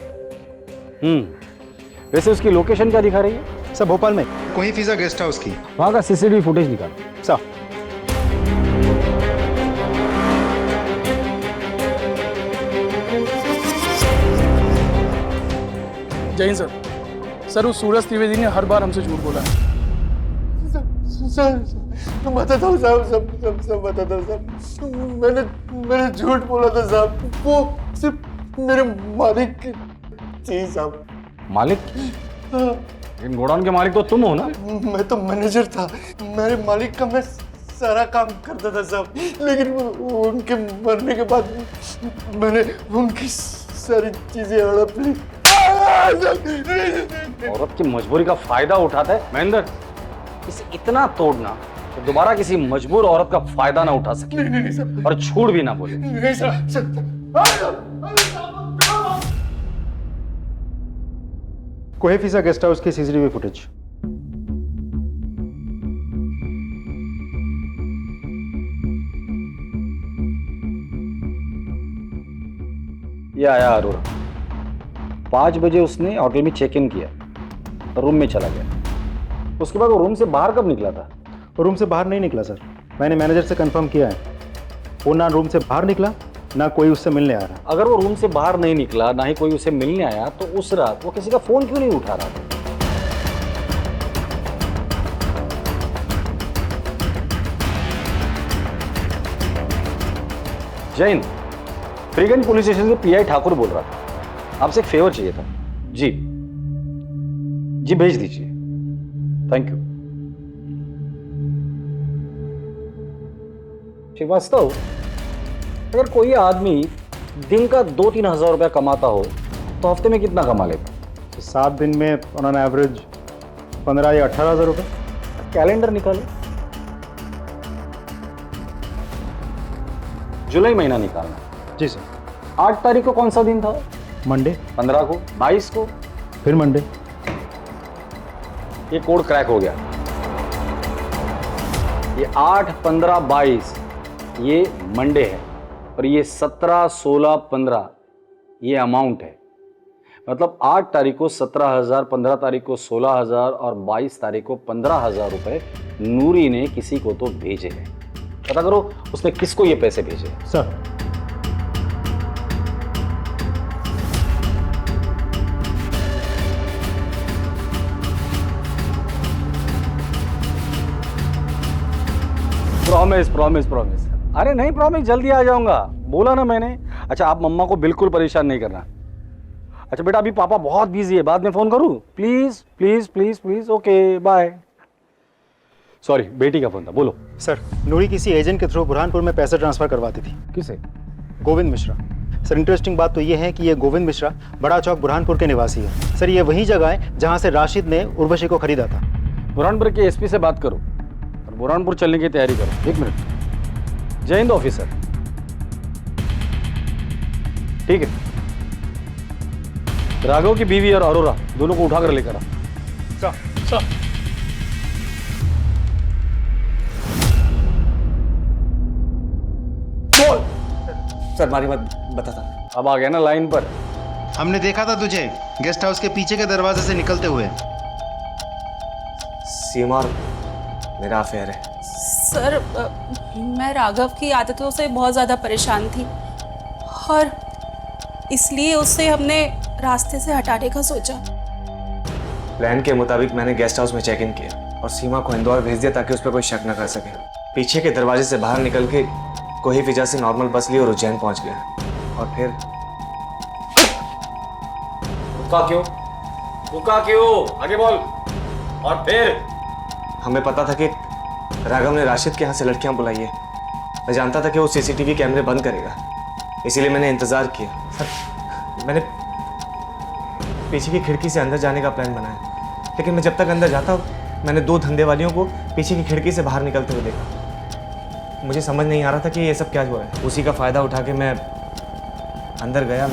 वैसे उसकी लोकेशन क्या दिखा रही है? सर भोपाल में कोई फिजा गेस्ट हाउस की। वहाँ का सीसीटीवी फुटेज निकालो। सर। जय हिंद सर। सर उस सूरज त्रिवेदी ने हर बार हमसे झूठ बोला है। सर बताता हूँ साहब, सब बताता हूँ साहब। मैंने झूठ बोला था साहब, वो सिर्फ मेरे मालिक की थी साहब। मालिक? इन गोडाउन के मालिक तो तुम हो ना? मैं तो मैनेजर था, मेरे मालिक का मैं सारा काम करता था साहब, लेकिन उनके मरने के बाद मैंने उनकी सारी चीजें हड़प ली। औरत की मजबूरी का फायदा उठाता है महेंद्र। इसे इतना तोड़ना तो दोबारा किसी मजबूर औरत का फायदा ना उठा सके। नहीं सर। और झूठ भी ना बोले। नहीं सर। कोई फिजा गेस्ट हाउस की सीसीटीवी फुटेज। ये आया अरोड़ा, 5 बजे उसने होटल में चेक इन किया, रूम में चला गया। उसके बाद वो रूम से बाहर कब निकला था? वो रूम से बाहर नहीं निकला सर, मैंने मैनेजर से कंफर्म किया है। वो ना रूम से बाहर निकला, ना कोई उससे मिलने आ रहा। अगर वो रूम से बाहर नहीं निकला, ना ही कोई उसे मिलने आया, तो उस रात वो किसी का फोन क्यों नहीं उठा रहा था? जैन, फ्रीगंज पुलिस स्टेशन से पीआई ठाकुर बोल रहा था, आपसे एक फेवर चाहिए था। जी जी, भेज दीजिए। Thank you. श्रीवास्तव, अगर कोई आदमी दिन का 2-3 हज़ार रुपया कमाता हो तो हफ्ते में कितना कमा लेता? 7 दिन में ऑन एवरेज 15 या 18 हज़ार रुपये। कैलेंडर निकालो, जुलाई महीना निकालना। जी सर। 8 तारीख को कौन सा दिन था? मंडे। 15 को, 22 को, फिर मंडे। ये कोड क्रैक हो गया। ये 8, 15, 22 ये मंडे है और ये 17, 16, 15 ये अमाउंट है। मतलब 8 तारीख को 17,000, 15 तारीख को 16,000 और 22 तारीख को 15,000 रुपए नूरी ने किसी को तो भेजे हैं। पता करो उसने किसको ये पैसे भेजे। Sir, promise promise promise. अरे नहीं प्रॉमिस, जल्दी आ जाऊंगा, बोला ना मैंने। अच्छा आप मम्मा को बिल्कुल परेशान नहीं करना। अच्छा बेटा अभी पापा बहुत बिजी है, बाद में फोन करूं? Please please please please. Okay bye. Sorry बेटी का फोन था, बोलो। सर नूरी किसी एजेंट के थ्रू बुरहानपुर में पैसे ट्रांसफर करवाती थी। किसे? गोविंद मिश्रा। सर इंटरेस्टिंग बात तो ये है कि ये गोविंद मिश्रा बड़ा चौक बुरहानपुर के निवासी है। सर ये वही जगह है जहाँ से राशिद ने उर्वशी को खरीदा था। बुरहानपुर के एसपी से बात करो और बुरहानपुर चलने की तैयारी करो। 1 मिनट। जय हिंद ऑफिसर। ठीक है, राघव की बीवी और अरोरा दोनों को उठाकर लेकर आ। सर मारी मत बताता। अब आ गया ना लाइन पर। हमने देखा था तुझे गेस्ट हाउस के पीछे के दरवाजे से निकलते हुए। सीमा और मेरा अफेयर है। सर मैं राघव की आदतों से बहुत ज़्यादा परेशान थी और इसलिए उससे हमने रास्ते से हटाने का सोचा। प्लान के मुताबिक मैंने गेस्ट हाउस में चेक इन किया और सीमा को इंदौर भेज दिया ताकि उस पर कोई शक न कर सके। पीछे के दरवाजे से बाहर निकल के कोई फिजा से नॉर्मल बस ली और उज्जैन पहुंच गया। और फिर रुका क्यों? आगे बोल। और फिर हमें पता था कि राघव ने राशिद के यहाँ से लड़कियां बुलाई है। मैं जानता था कि वो सीसीटीवी कैमरे बंद करेगा, इसीलिए मैंने इंतजार किया। सर मैंने पीछे की खिड़की से अंदर जाने का प्लान बनाया, लेकिन मैं जब तक अंदर जाता मैंने 2 धंधे वालियों को पीछे की खिड़की से बाहर निकलते हुए देखा। मुझे समझ नहीं आ रहा था कि ये सब क्या हो रहा है। उसी का फायदा उठा के मैं अंदर गया।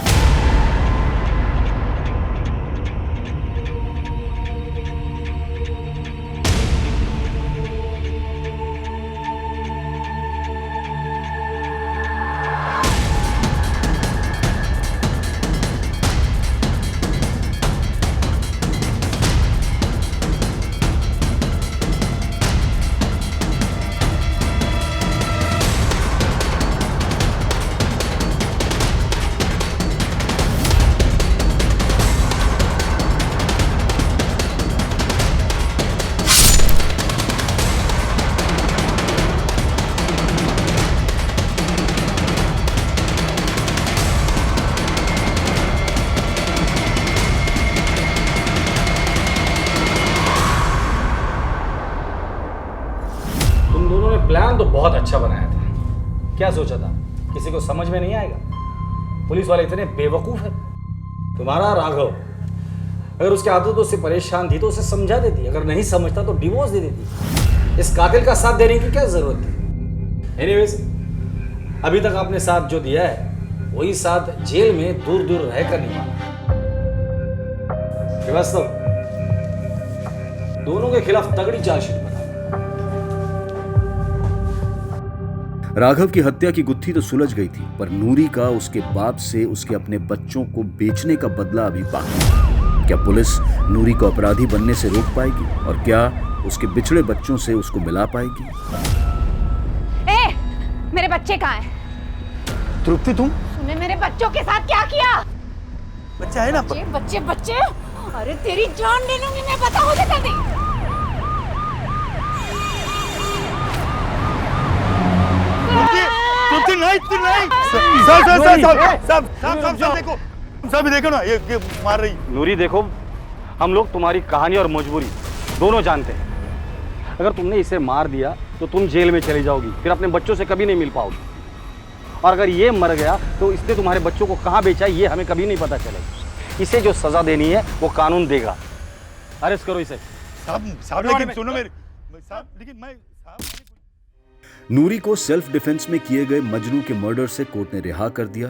प्लान तो बहुत अच्छा बनाया था। क्या सोचा था? किसी को समझ में नहीं आएगा? पुलिस वाले इतने बेवकूफ है। तुम्हारा राघव अगर उसके आदतों से परेशान थी तो उसे समझा देती, अगर नहीं समझता तो डिवोर्स दे देती। इस कातिल का साथ देने की क्या जरूरत थी? एनीवेज अभी तक आपने साथ जो दिया है वही साथ जेल में दूर दूर रहकर निभाना। श्रीवास्तव दोनों के खिलाफ तगड़ी चार्जशीट बना। राघव की हत्या की गुत्थी तो सुलझ गई थी, पर नूरी का उसके बाप से उसके अपने बच्चों को बेचने का बदला अभी बाकी है। क्या पुलिस नूरी को अपराधी बनने से रोक पाएगी और क्या उसके बिछड़े बच्चों से उसको मिला पाएगी? मेरे बच्चे कहाँ हैं? तृप्ति तुम? तूने मेरे बच्चों के साथ क्या किया? बच्चा है ना? बच्चे बच्चे अरे तेरी जान ले लूंगी मैं, बता मुझे जल्दी। देखो ना ये मार रही। नूरी देखो, हम लोग तुम्हारी कहानी और मजबूरी दोनों जानते हैं। अगर तुमने इसे मार दिया तो तुम जेल में चली जाओगी, फिर अपने बच्चों से कभी नहीं मिल पाओगी। और अगर ये मर गया तो इसने तुम्हारे बच्चों को कहाँ बेचा ये हमें कभी नहीं पता चलेगा। इसे जो सजा देनी है वो कानून देगा। अरेस्ट करो इसे। साहब लेकिन सुनो मेरी साहब, लेकिन मैं नूरी को सेल्फ डिफेंस में किए गए मजनू के मर्डर से कोर्ट ने रिहा कर दिया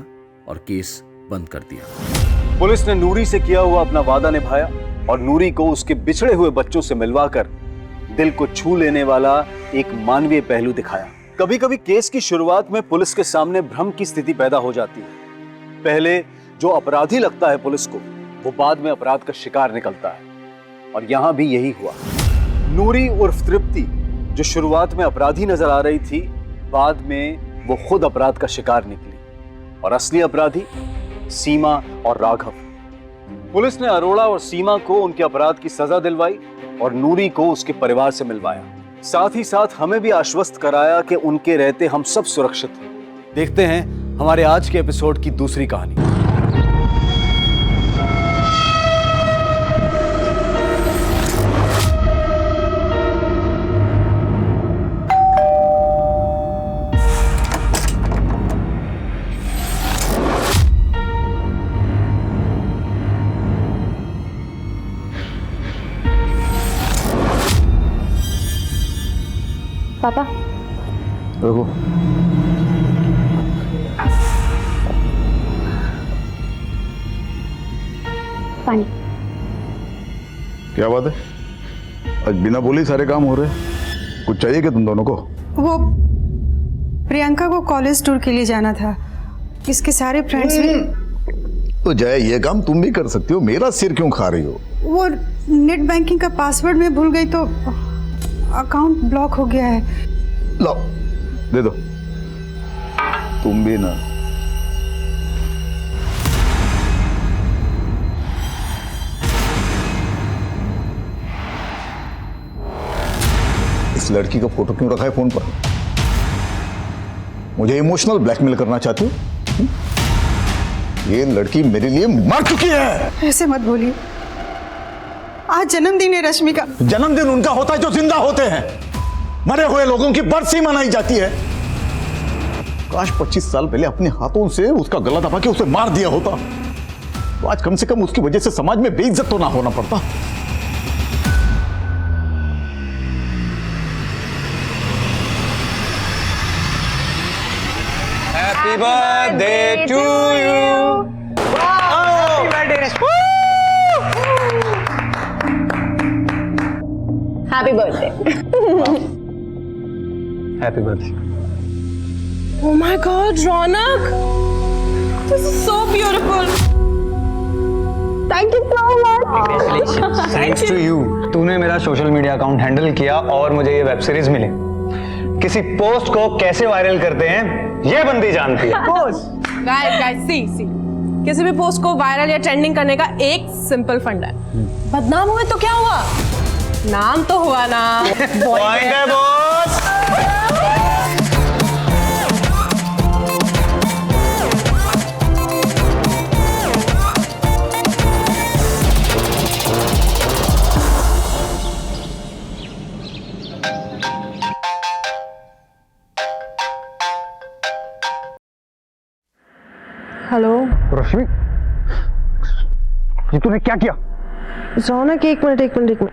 और केस बंद कर दिया। पुलिस ने नूरी से किया हुआ अपना वादा निभाया और नूरी को उसके बिछड़े हुए बच्चों से मिलवाकर दिल को छू लेने वाला एक मानवीय पहलू दिखाया। कभी कभी केस की शुरुआत में पुलिस के सामने भ्रम की स्थिति पैदा हो जाती है। पहले जो अपराधी लगता है पुलिस को, वो बाद में अपराध का शिकार निकलता है, और यहां भी यही हुआ। नूरी उर्फ तृप्ति जो शुरुआत में अपराधी नजर आ रही थी, बाद में वो खुद अपराध का शिकार निकली, और असली अपराधी सीमा और राघव। पुलिस ने अरोड़ा और सीमा को उनके अपराध की सजा दिलवाई और नूरी को उसके परिवार से मिलवाया। साथ ही साथ हमें भी आश्वस्त कराया कि उनके रहते हम सब सुरक्षित हैं। देखते हैं हमारे आज के एपिसोड की दूसरी कहानी। पापा रुको। पानी। क्या बात है, आज बिना बोले सारे काम हो रहे हैं? कुछ चाहिए क्या तुम दोनों को? वो प्रियंका को कॉलेज टूर के लिए जाना था, इसके सारे फ्रेंड्स भी। तो जय, ये काम तुम भी कर सकती हो, मेरा सिर क्यों खा रही हो? वो नेट बैंकिंग का पासवर्ड मैं भूल गई तो अकाउंट ब्लॉक हो गया है। लो दे दो। तुम भी ना। इस लड़की का फोटो क्यों रखा है फोन पर? मुझे इमोशनल ब्लैकमेल करना चाहती हो? ये लड़की मेरे लिए मर चुकी है। ऐसे मत बोलिए, आज जन्मदिन है रश्मि का। जन्मदिन उनका होता है जो जिंदा होते हैं। मरे हुए लोगों की बरसी मनाई जाती है। काश 25 साल पहले अपने हाथों से उसका गला दबा के उसे मार दिया होता, तो आज कम से कम उसकी वजह से समाज में बेइज्जत तो ना होना पड़ता। Happy birthday to you. Happy birthday. Happy birthday. Happy birthday. Oh my God, Ronak! This is so beautiful. Thank you so much. Thanks to you. तूने मेरा सोशल मीडिया अकाउंट हैंडल किया और मुझे ये वेब सीरीज मिली। किसी post को कैसे viral करते हैं ये बंदी जानती है। Guys, see. किसी भी पोस्ट को वायरल या ट्रेंडिंग करने का एक सिंपल फंडा है। बदनाम हुए तो क्या हुआ? नाम तो हुआ ना। पॉइंट है बॉस। हेलो रश्मि, ये तूने क्या किया? रौनक, एक मिनट।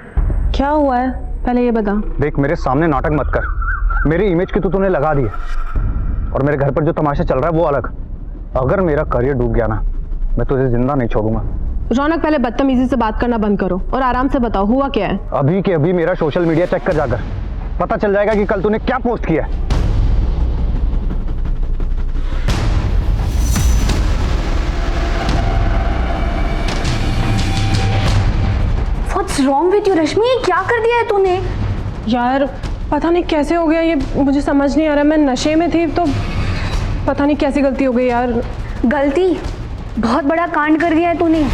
क्या हुआ है पहले ये बता। देख, मेरे सामने नाटक मत कर। मेरी इमेज की तो तूने लगा दी है और मेरे घर पर जो तमाशा चल रहा है वो अलग। अगर मेरा करियर डूब गया ना, मैं तुझे जिंदा नहीं छोड़ूंगा। रौनक, पहले बदतमीजी से बात करना बंद करो और आराम से बताओ हुआ क्या है। अभी के अभी मेरा सोशल मीडिया चेक कर जाकर, पता चल जाएगा कि कल तूने क्या पोस्ट किया है। What's wrong with you, रश्मि? ये क्या कर दिया है तूने? यार पता नहीं कैसे हो गया ये, मुझे समझ नहीं आ रहा। मैं नशे में थी तो पता नहीं कैसी गलती हो गई यार। गलती? बहुत बड़ा कांड कर दिया है तूने।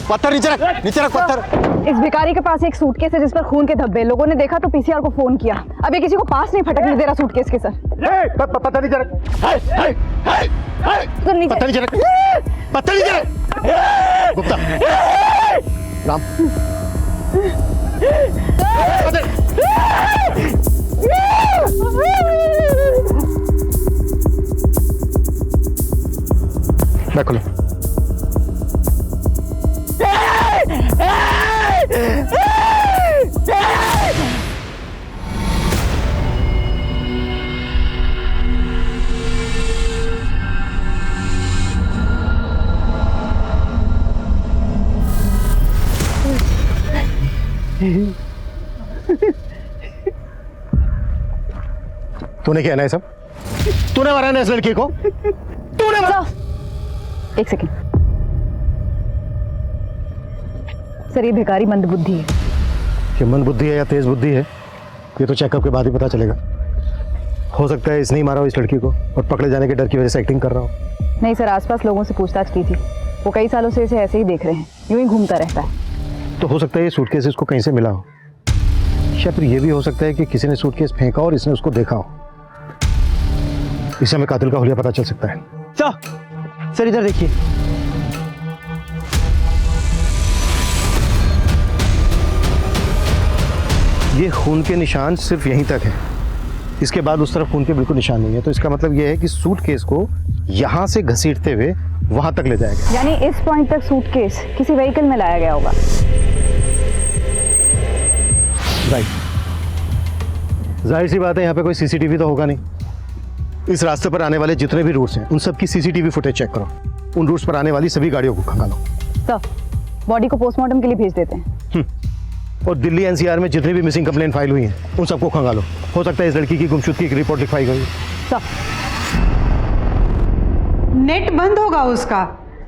पत्थर नीचे रख पत्थर। इस भिखारी के पास एक सूटकेस है जिस पर खून के धब्बे। लोगों ने देखा तो पीसीआर को फोन किया। अब ये किसी को पास नहीं फटकने दे रहा सूटकेस के सर। पत्थर नीचे रख। पत्थर नीचे रख। पत्थर नीचे रख। गुप्ता, राम, मैं खुलो। तूने किया ना ये सब? तूने मारा ना इस लड़की को? तूने मारा? एक सेकेंड सर, ये भिखारी मंदबुद्धि है। ये मंदबुद्धि है या तेज बुद्धि है ये तो चेकअप के बाद ही पता चलेगा। हो सकता है इसने ही मारा हो इस लड़की को और पकड़े जाने के डर की वजह से एक्टिंग कर रहा हो। नहीं सर, आसपास लोगों से पूछताछ की थी, वो कई सालों से इसे ऐसे ही देख रहे हैं, यूं ही घूमता रहता है। तो हो सकता है ये सूटकेस इसको कहीं से मिला हो, या फिर ये भी हो सकता है कि किसी ने सूटकेस फेंका और इसने उसको देखा हो। इससे हमें कातिल का हुलिया पता चल सकता है। सर इधर देखिए। ये खून के निशान सिर्फ यहीं तक है, इसके बाद उस तरफ खून के बिल्कुल निशान नहीं है। तो इसका मतलब ये है कि सूटकेस को यहाँ से घसीटते हुए वहां तक ले जाएगा। यानी इस पॉइंट तक सूटकेस किसी व्हीकल में लाया गया होगा। राइट। जाहिर सी बात है यहाँ पे कोई सीसीटीवी तो होगा नहीं। इस रास्ते पर आने वाले जितने भी रूट्स हैं उन सब की सीसीटीवी फुटेज चेक करो। उन रूट्स पर आने वाली सभी गाड़ियों को खंगालो। सर, बॉडी को पोस्टमार्टम के लिए भेज देते हैं। और दिल्ली एनसीआर में जितनी भी मिसिंग कंप्लेंट फाइल हुई हैं उन सबको खंगालो। हो सकता है इस लड़की की गुमशुदगी की रिपोर्ट लिखवाई गई। नेट बंद होगा उसका,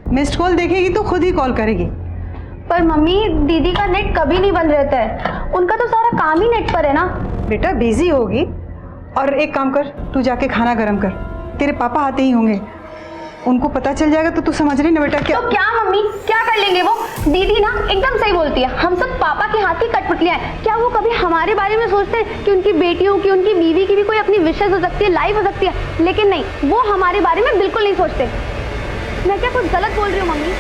मिस्ड कॉल देखेगी तो खुद ही कॉल करेगी। पर मम्मी, दीदी का नेट कभी नहीं बंद रहता है, उनका तो सारा काम ही नेट पर है ना। बेटा बिजी होगी, और एक काम कर, तू जाके खाना गर्म कर, तेरे पापा आते ही होंगे, उनको पता चल जाएगा तो तू समझ रही ना बेटा। क्या तो क्या मम्मी, क्या कर लेंगे वो? दीदी ना एकदम सही बोलती है, हम सब पापा के हाथ की कठपुतलियां हैं। क्या वो कभी हमारे बारे में सोचते हैं कि उनकी बेटियों की, उनकी बीवी की भी कोई अपनी विशेष हो सकती है, लाइफ हो सकती है? लेकिन नहीं, वो हमारे बारे में बिल्कुल नहीं सोचते। मैं क्या कुछ गलत बोल रही हूँ मम्मी?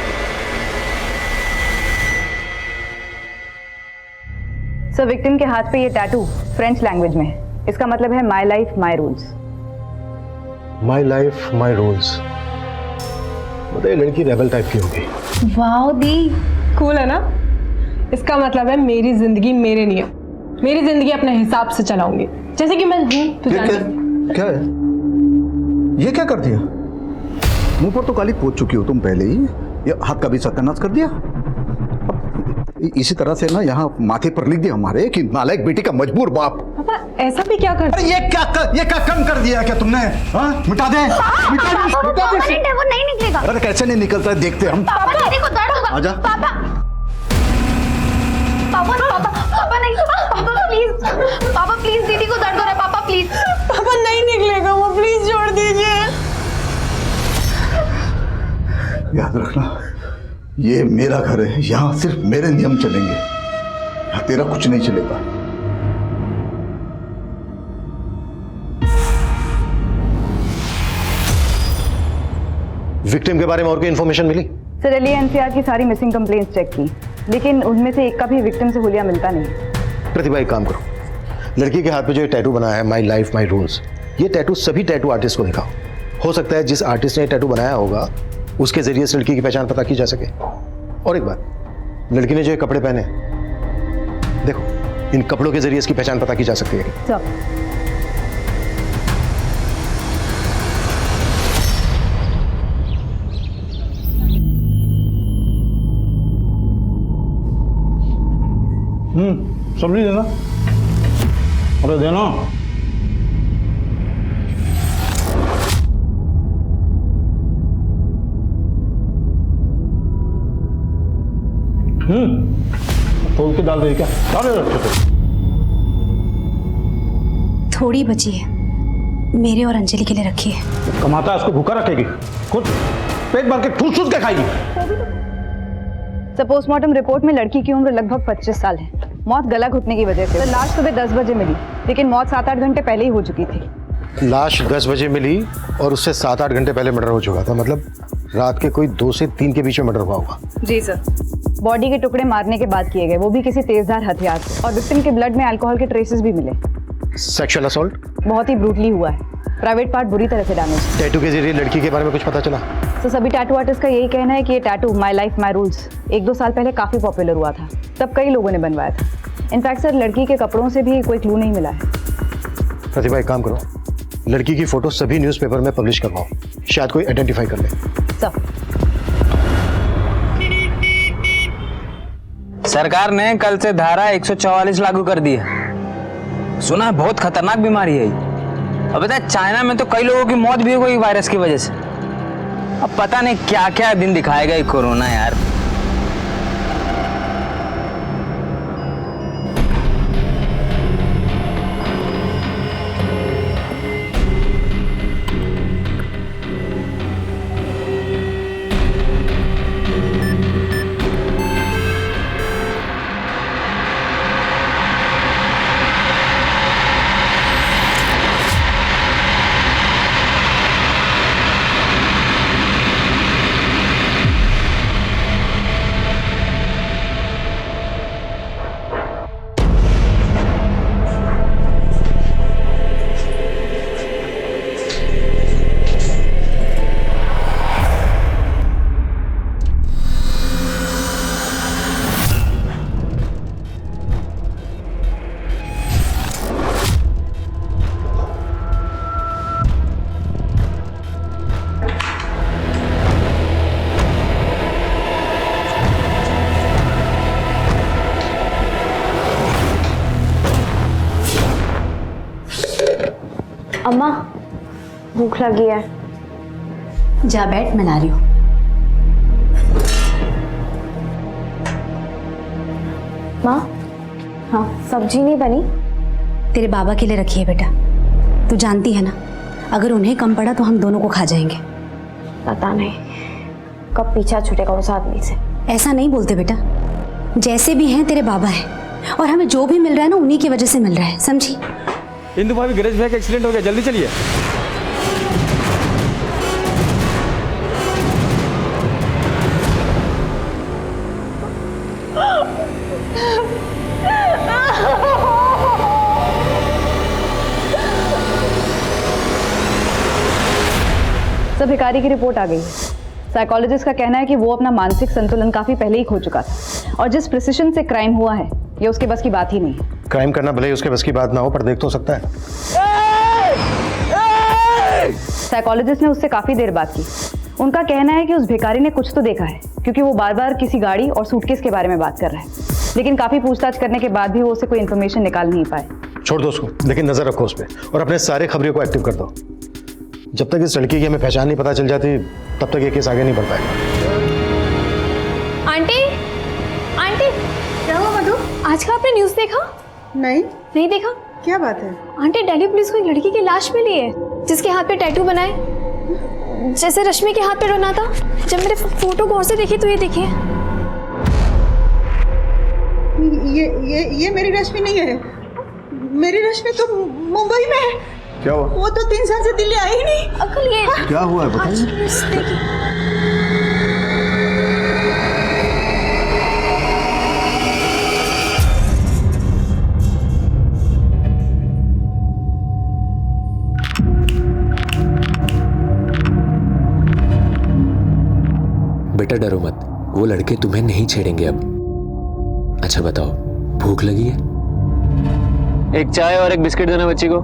सर, विक्टिम के हाथ पे ये टैटू फ्रेंच लैंग्वेज में है। इसका मतलब है my life my rules. My life my rules, बताइए लड़की रेबल टाइप की होगी। वाह दी, कूल है ना? इसका मतलब है मेरी जिंदगी मेरे नियम, मेरी जिंदगी अपने हिसाब से चलाऊंगी, जैसे कि मैं हूँ। तो क्या है ये? क्या कर दिया? मुंह पर तो काली पोत चुकी हो तुम पहले ही, ये हाथ का भी सत्यानाश कर दिया। इसी तरह से ना यहाँ माथे पर लिख दिया हमारे कि नालायक बेटी का मजबूर बाप। पापा ऐसा भी क्या कर? अरे ये क्या कम कर दिया क्या तुमने? हाँ, मिटा दे, मिटा दे। वो नहीं निकलेगा। अरे कैसे नहीं निकलता है, देखते हम। पापा, दीदी को दर्द होगा। आजा। पापा नहीं, पापा प्लीज दीदी को दर्द हो रहा है, पापा प्लीज। पापा नहीं निकलेगा वो, प्लीज छोड़ दीजिए। याद रखना, ये मेरा घर है, यहाँ सिर्फ मेरे नियम चलेंगे, यहाँ तेरा कुछ नहीं चलेगा। विक्टिम के बारे में और कोई इन्फॉर्मेशन मिली? सर, दिल्ली एनसीआर की सारी मिसिंग कंप्लेंट्स चेक की, लेकिन उनमें से एक का भी विक्टिम से हुलिया मिलता नहीं। प्रतिभा, एक काम करो, लड़की के हाथ पे जो टैटू बनाया है माई लाइफ माई रूल्स, ये टैटू सभी टैटू आर्टिस्ट को दिखाओ। हो सकता है जिस आर्टिस्ट ने टैटू बनाया होगा उसके जरिए से लड़की की पहचान पता की जा सके। और एक बात, लड़की ने जो ये कपड़े पहने, देखो इन कपड़ों के जरिए इसकी पहचान पता की जा सकती है। सब्जी देना। अरे देना। तोल के डाल दे क्या? डाल दे अच्छे से। थोड़ी बची है, मेरे और अंजलि के लिए रखी है। कमाता है उसको भूखा रखेगी, खुद पेट भर के ठूस ठूस के खाएगी। पोस्टमार्टम रिपोर्ट में लड़की की उम्र लगभग 25 साल है। मौत गला घुटने की वजह से। लाश सुबह 10 बजे मिली, लेकिन मौत 7-8 घंटे पहले ही हो चुकी थी। लाश 10 बजे मिली और उससे 7-8 घंटे पहले मर्डर हो चुका था, मतलब रात के कोई 2 से 3 के बीच में मर्डर हुआ होगा। जी सर। बॉडी के टुकड़े मारने के बाद किए गए, वो भी किसी तेजधार हथियार से, और विक्टिम के ब्लड में अल्कोहल के ट्रेसेस भी मिले। Sexual assault? बहुत ही ब्रूटली हुआ है, प्राइवेट पार्ट बुरी तरह से डैमेज। टैटू के जरिए लड़की के बारे में कुछ पता चला? तो सभी टैटू आर्टिस्ट का यही कहना है कि ये tattoo my life my rules 1-2 साल पहले काफ़ी पॉपुलर हुआ था, तब कई लोगों ने बनवाया था। इनफैक्ट सर, लड़की के कपड़ों से भी कोई क्लू नहीं मिला है। प्रतिभा, एक काम करो, लड़की की फोटो सभी न्यूज़पेपर में पब्लिश करवाओ, शायद कोई आइडेंटिफाई कर ले। सर, सरकार ने कल से धारा 144 लागू कर दी है। सुना है बहुत खतरनाक बीमारी है ये। अब बता, चाइना में तो कई लोगों की मौत भी हो गई वायरस की वजह से। अब पता नहीं क्या क्या दिन दिखाएगा ये कोरोना यार। अम्मा, भूख लगी है। जा बैठ, मैं ला रही हूँ। माँ, हाँ, सब्जी नहीं बनी? तेरे बाबा के लिए रखी है बेटा। तू जानती है ना, अगर उन्हें कम पड़ा तो हम दोनों को खा जाएंगे। पता नहीं कब पीछा छूटेगा उस आदमी से। ऐसा नहीं बोलते बेटा, जैसे भी हैं तेरे बाबा हैं, और हमें जो भी मिल रहा है ना उन्हीं की वजह से मिल रहा है, समझी? इंदु भाभी, गणेश भैया का एक्सीडेंट हो गया, जल्दी चलिए। सर, भिखारी की रिपोर्ट आ गई है। साइकोलॉजिस्ट का कहना है कि वो अपना मानसिक संतुलन काफी पहले ही खो चुका था, और जिस प्रिसिशन से क्राइम हुआ है ये उसके बस की बात ही नहीं है। क्राइम करना भले ही उसके बस की बात ना हो, पर देख तो सकता है। साइकोलॉजिस्ट ने उससे काफी देर बात की। उनका कहना है कि उस भिखारी ने कुछ तो देखा है, क्योंकि वो बार बार किसी गाड़ी और सूटकेस के बारे में बात कर रहा है, लेकिन काफी पूछताछ करने के बाद भी वो उससे कोई इन्फॉर्मेशन निकाल नहीं पाए। छोड़ दो उसको, लेकिन नजर रखो उस पर, और अपने सारे खबरियों को एक्टिव कर दो। जब तक इस लड़की की हमें पहचान नहीं पता चल जाती, तब तक ये केस आगे नहीं बढ़ पाएगा। आंटी, आंटी, क्या हुआ मधु? आज का आपने न्यूज़ देखा? नहीं देखा? क्या बात है? आंटी, दिल्ली पुलिस को एक लड़की की लाश मिली है जिसके हाथ पे टैटू बनाए, जैसे रश्मि के हाथ पे बना था। जब मेरे फोटो गौर से देखी तो ये देखिए। ये मेरी रश्मि नहीं है। मेरी रश्मि तो मुंबई में है। क्या हुआ? वो तो 3 साल से दिल्ली आई ही नहीं। अंकल, ये क्या हुआ है बताइए। बेटा डरो मत, वो लड़के तुम्हें नहीं छेड़ेंगे अब। अच्छा बताओ, भूख लगी है? एक चाय और एक बिस्किट देना बच्ची को।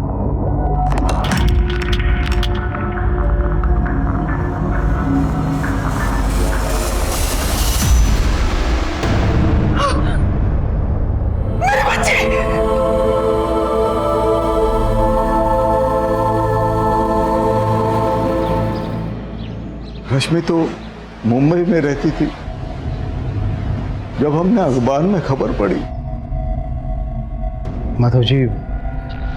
मेरे बच्चे! रश्मि तो मुंबई में रहती थी। जब हमने अखबार में खबर पड़ी। माधव जी,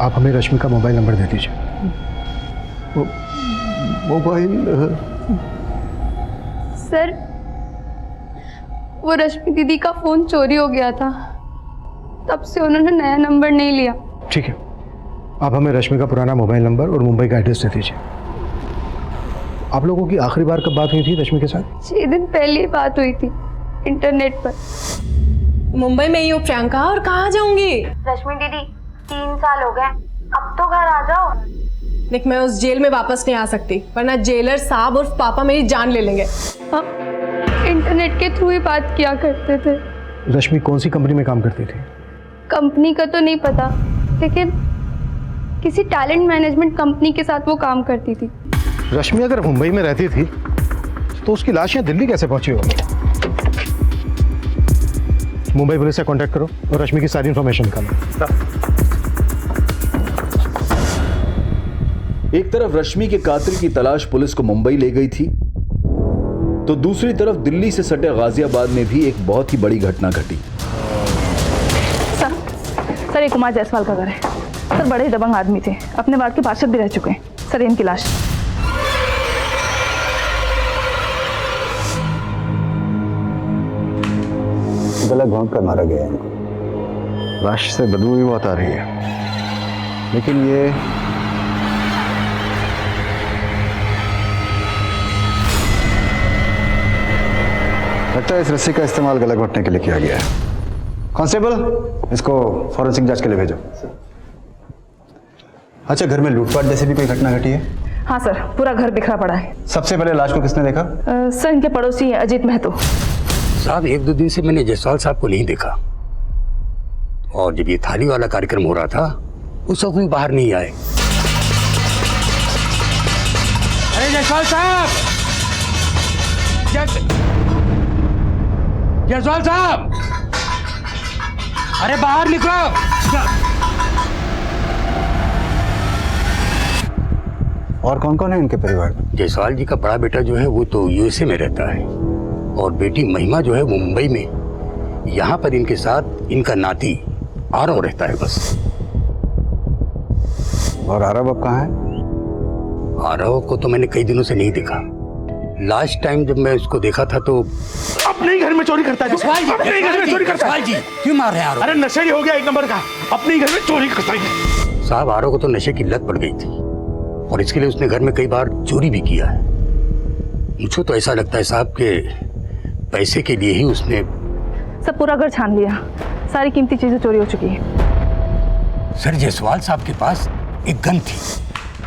आप हमें रश्मि का मोबाइल नंबर दे दीजिए। मोबाइल? सर, वो रश्मि दीदी का फोन चोरी हो गया था, तब से उन्होंने नया नंबर नहीं लिया। ठीक है, आप हमें रश्मि का पुराना मोबाइल नंबर और मुंबई का एड्रेस दे दीजिए। आप लोगों की आखिरी बार कब बात हुई थी रश्मि के साथ? 6 दिन पहले ही बात हुई थी इंटरनेट पर। मुंबई में ही हो प्रियंका, और कहाँ जाऊंगी? रश्मि दीदी, 3 साल हो गए, अब तो घर आ जाओ। देख, मैं उस जेल में वापस नहीं आ सकती, वरना जेलर साहब और पापा मेरी जान ले लेंगे। हम इंटरनेट के थ्रू ही बात किया करते थे। रश्मि कौन सी कंपनी में काम करती थी? कंपनी का तो नहीं पता, लेकिन किसी टैलेंट मैनेजमेंट कंपनी के साथ वो काम करती थी। रश्मि अगर मुंबई में रहती थी तो उसकी लाश यहाँ दिल्ली कैसे पहुंची होगी? मुंबई पुलिस से कांटेक्ट करो और रश्मि की सारी इंफॉर्मेशन निकालो। एक तरफ रश्मि के कातिल की तलाश पुलिस को मुंबई ले गई थी, तो दूसरी तरफ दिल्ली से सटे गाजियाबाद में भी एक बहुत ही बड़ी घटना घटी। सर ये कुमार जायसवाल का घर है। सर बड़े ही दबंग आदमी थे, अपने वार्ड के पार्षद भी रह चुके हैं। सर इनकी लाश। गला घोंट कर मारा गया इनको। लाश से बदबू भी बहुत आ रही है, लेकिन ये लगता है इस रस्सी का इस्तेमाल गला घोटने के लिए किया गया है। कांस्टेबल, इसको फॉरेंसिक जांच के लिए भेजो। अच्छा, घर में लूटपाट जैसी भी कोई घटना घटी है? हाँ सर, पूरा घर बिखरा पड़ा है। सबसे पहले लाश को किसने देखा? सर इनके पड़ोसी अजीत महतो। साहब 1-2 दिन से मैंने जायसवाल साहब को नहीं देखा, और जब ये थाली वाला कार्यक्रम हो रहा था उस वक्त भी बाहर नहीं आए। अरे जायसवाल साहब, जायसवाल साहब, अरे बाहर निकलो। और कौन कौन है इनके परिवार में? जायसवाल जी का बड़ा बेटा जो है वो तो यूएसए में रहता है, और बेटी महिमा जो है मुंबई में। यहाँ पर इनके साथ इनका नाती आरव रहता है बस। और आरव अब कहाँ है? आरव को तो मैंने कई दिनों से नहीं देखा। लास्ट टाइम जब मैं उसको देखा था तो अपने ही घर में चोरी करता है। अपने ही घर में चोरी करता है। जी क्यों मार रहे हैं आरव? अरे नशेड़ी हो गया एक नंबर का, अपने ही घर में चोरी करता है। साहब आरव को तो नशे की लत पड़ गई थी, और इसके लिए उसने घर में कई बार चोरी भी किया है। मुझे तो ऐसा लगता है साहब के पैसे के लिए ही उसने। सब पूरा घर छान लिया, सारी कीमती चीजें चोरी हो चुकी है। सर जायसवाल साहब के पास एक गन थी,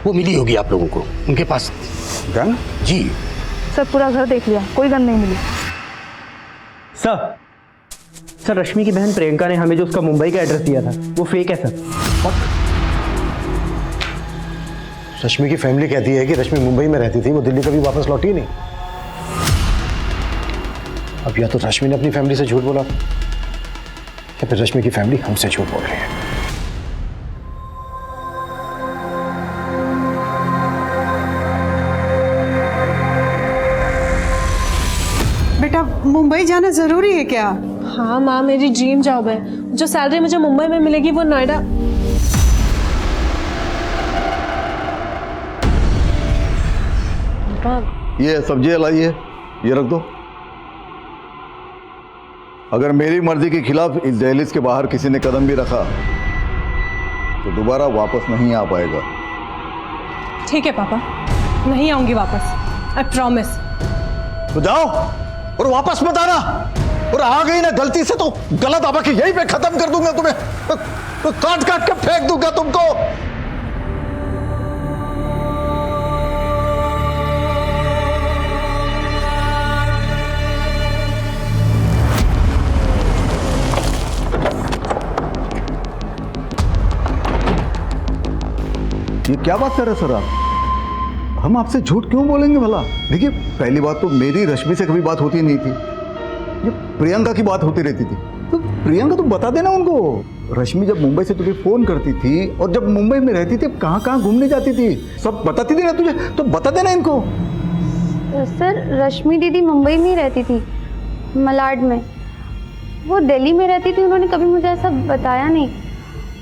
वो मिली होगी आप लोगों को। उनके पास गन? जी सर पूरा घर देख लिया, कोई गन नहीं मिली। सर रश्मि की बहन प्रियंका ने हमें जो उसका मुंबई का एड्रेस दिया था वो फेक है सर। रश्मि की फैमिली कहती है कि रश्मि मुंबई में रहती थी, वो दिल्ली कभी वापस लौटी नहीं। अब या तो रश्मि ने अपनी फैमिली से झूठ बोला या फिर रश्मि की फैमिली हमसे झूठ बोल रही है। बेटा मुंबई जाना जरूरी है क्या? हाँ माँ, मेरी ड्रीम जॉब है। जो सैलरी मुझे मुंबई में मिलेगी वो नोएडा। ये सब्जी लाइए, ये रख दो। अगर मेरी मर्जी के खिलाफ इस दहलीज के बाहर किसी ने कदम भी रखा तो दोबारा वापस नहीं आ पाएगा। ठीक है पापा, नहीं आऊंगी वापस, आई प्रॉमिस। तो जाओ और वापस मत आना, और आ गई ना गलती से तो गलत आवा के यहीं पे खत्म कर दूंगा तुम्हें, तो काट काट के फेंक दूंगा तुमको। ये क्या बात कर रहे सर आप? हम आपसे झूठ क्यों बोलेंगे भला? देखिए पहली बात तो मेरी रश्मि से कभी बात होती नहीं थी, ये प्रियंका की बात होती रहती थी। तो प्रियंका तो बता देना उनको। रश्मि जब मुंबई से तुझे फोन करती थी और जब मुंबई में रहती थी कहाँ कहाँ घूमने जाती थी सब बताती थी ना तुझे, तो बता देना इनको। सर रश्मि दीदी मुंबई में ही रहती थी, मलाड में। वो दिल्ली में रहती थी, उन्होंने कभी मुझे ऐसा बताया नहीं।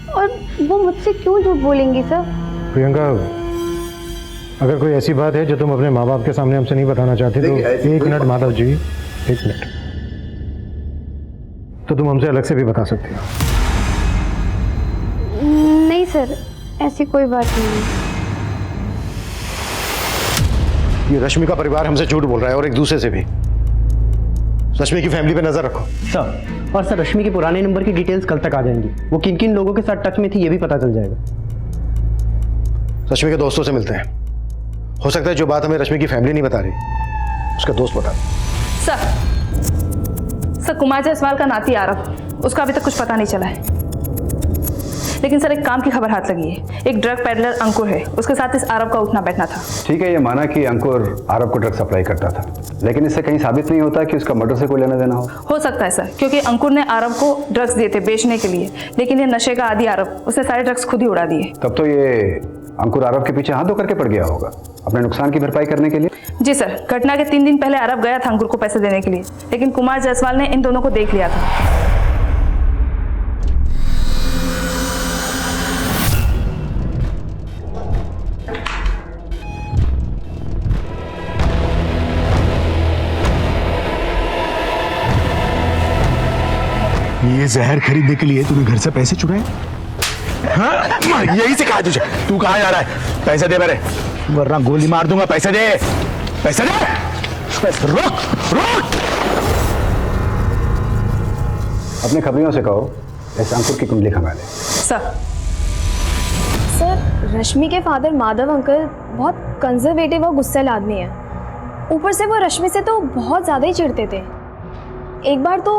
और वो मुझसे क्यों झूठ बोलेंगी सर? प्रियंका, अगर कोई ऐसी बात है जो तुम अपने माँ बाप के सामने हमसे नहीं बताना चाहते तो एक मिनट माधव जी, एक मिनट, तो तुम हमसे अलग से भी बता सकते हो। नहीं सर, ऐसी कोई बात नहीं। ये रश्मि का परिवार हमसे झूठ बोल रहा है और एक दूसरे से भी। रश्मि की फैमिली पे नजर रखो सर। और सर रश्मि के पुराने नंबर की डिटेल्स कल तक आ जाएंगी। वो किन किन लोगों के साथ टच में थी ये भी पता चल जाएगा। रश्मि के दोस्तों से मिलते हैं। हो सकता है जो बात हमें रश्मि की फैमिली नहीं बता रही उसका दोस्त बता दे। सर कुमार जायसवाल का नाती आरव, उसका अभी तक कुछ पता नहीं चला है। लेकिन सर एक काम की खबर हाथ लगी है। एक ड्रग पेडलर अंकुर है, उसके साथ इस आरव का उठना बैठना था। ठीक है, ये माना कि अंकुर आरव को ड्रग सप्लाई करता था, लेकिन इससे कहीं साबित नहीं होता कि उसका मर्डर से कोई लेना देना हो सकता है सर, क्योंकि अंकुर ने आरव को ड्रग्स दिए थे बेचने के लिए, लेकिन ये नशे का आदी आरव, उसने सारे ड्रग्स खुद ही उड़ा दिए। तब तो ये अंकुर आरव के पीछे हाथ धो करके पड़ गया होगा अपने नुकसान की भरपाई करने के लिए। जी सर, घटना के 3 दिन पहले आरव गया था अंकुर को पैसे देने के लिए, लेकिन कुमार जायसवाल ने इन दोनों को देख लिया था। ये जहर खरीदने के लिए तूने घर से पैसे चुराए? हाँ, यही से कहा तुझे। तू कहाँ जा रहा है? पैसे दे मेरे, वरना गोली मार दूंगा। पैसे दे, पैसे दे, पैसे। रोक रोक। अपने खबरियों से कहो इस अंकुर की कुंडली खंगा ले। सर रश्मि के फादर माधव अंकल बहुत कंजर्वेटिव और गुस्सैल आदमी है। ऊपर से वो रश्मि से तो बहुत ज़्यादा ही चिढ़ते थे। एक बार तो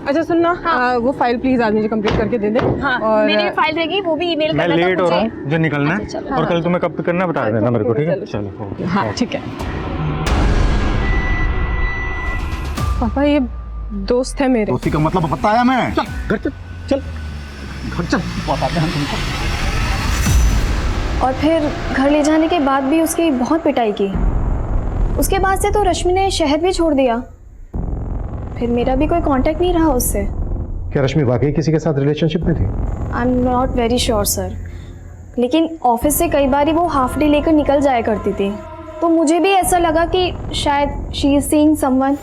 अच्छा सुनना, हाँ। वो फाइल प्लीज आज मुझे कंप्लीट करके दे दे। हाँ, और मेरी फाइल रहेगी, वो भी ईमेल करना। मैं लेट हो रहा हूँ, मुझे निकलना है। अच्छा, और कल तुम्हें कब तक करना बता देना मेरे को, ठीक है? चलो हाँ ठीक है। पापा ये दोस्त है मेरे। दोस्ती का मतलब बताया मैं। चल घर चल, चल घर चल, बताते हैं तुमको। और फिर घर ले जाने के बाद भी उसकी बहुत पिटाई की। उसके बाद से तो रश्मि ने शहर भी छोड़ दिया। फिर मेरा भी कोई कांटेक्ट नहीं रहा उससे। क्या रश्मि वाकई किसी के साथ रिलेशनशिप में थी? I am not very sure sir, लेकिन ऑफिस से कई बार वो हाफ डे लेकर निकल जाया करती थी, तो मुझे भी ऐसा लगा कि शायद she is seeing someone,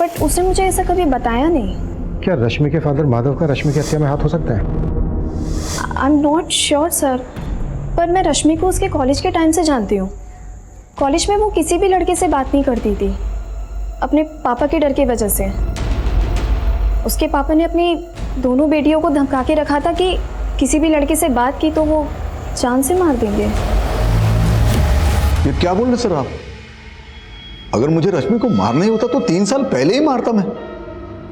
but उसने मुझे ऐसा कभी बताया नहीं। क्या रश्मि के फादर माधव का रश्मि की हत्या में हाथ हो सकता है? I am not sure sir, पर मैं रश्मि को उसके कॉलेज के टाइम से जानती हूँ। कॉलेज में वो किसी भी लड़के से बात नहीं करती थी, अपने पापा के डर की वजह से। उसके पापा ने अपनी दोनों बेटियों को धमका के रखा था कि किसी भी लड़के से बात की तो वो जान से मार देंगे। ये क्या बोल रहे सर आप? अगर मुझे रश्मि को मारना ही होता तो 3 साल पहले ही मारता मैं,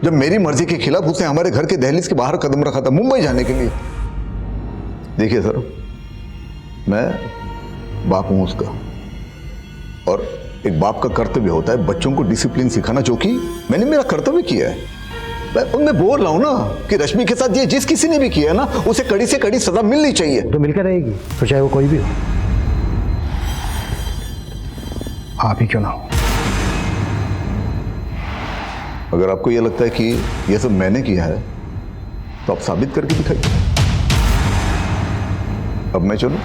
जब मेरी मर्जी के खिलाफ उसने हमारे घर के दहलीज के बाहर कदम रखा था मुंबई जाने के लिए। देखिए सर, मैं बाप हूं उसका, और एक बाप का कर्तव्य होता है बच्चों को डिसिप्लिन सिखाना, जो कि मैंने मेरा कर्तव्य किया है। मैं बोल रहा हूं ना कि रश्मि के साथ ये जिस किसी ने भी किया है ना, उसे कड़ी से कड़ी सजा मिलनी चाहिए। तो मिलकर रहेगी, तो चाहे वो कोई भी हो, आप ही क्यों ना हो। अगर आपको यह लगता है कि यह सब मैंने किया है तो आप साबित करके दिखाइए। अब मैं चलूं?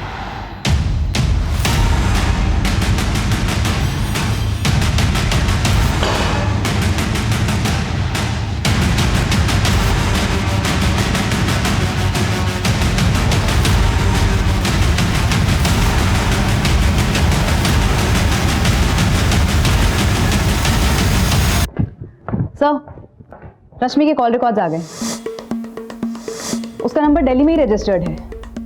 सर रश्मि के कॉल रिकॉर्ड्स आ गए। उसका नंबर दिल्ली में ही रजिस्टर्ड है।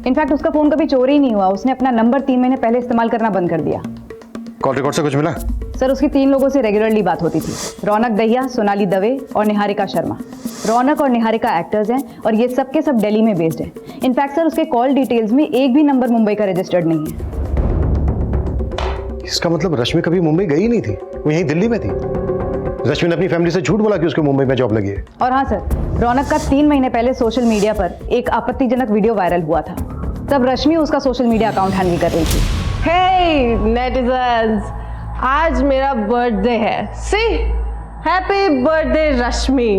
इनफैक्ट उसका फोन कभी चोरी ही नहीं हुआ, उसने अपना नंबर 3 महीने पहले इस्तेमाल करना बंद कर दिया। कॉल रिकॉर्ड से कुछ मिला? सर उसकी 3 लोगों से रेगुलरली बात होती थी, रौनक दहिया, सोनाली दवे और निहारिका शर्मा। रौनक और निहारिका एक्टर्स हैं और ये सब के सब दिल्ली में बेस्ड हैं। इनफैक्ट सर उसके कॉल डिटेल्स में एक भी नंबर मुंबई का रजिस्टर्ड नहीं है। इसका मतलब रश्मि कभी मुंबई गई नहीं थी, वो यहीं दिल्ली में थी। रश्मि ने अपनी फैमिली से झूठ बोला कि उसको मुंबई में जॉब लगी है। और हाँ सर, रौनक का 3 महीने पहले सोशल मीडिया पर एक आपत्तिजनक वीडियो वायरल हुआ था, तब रश्मि उसका सोशल मीडिया अकाउंट हैंडल कर रही थी। हे नेटिजन्स, आज मेरा बर्थडे है। सी हैप्पी बर्थडे रश्मि।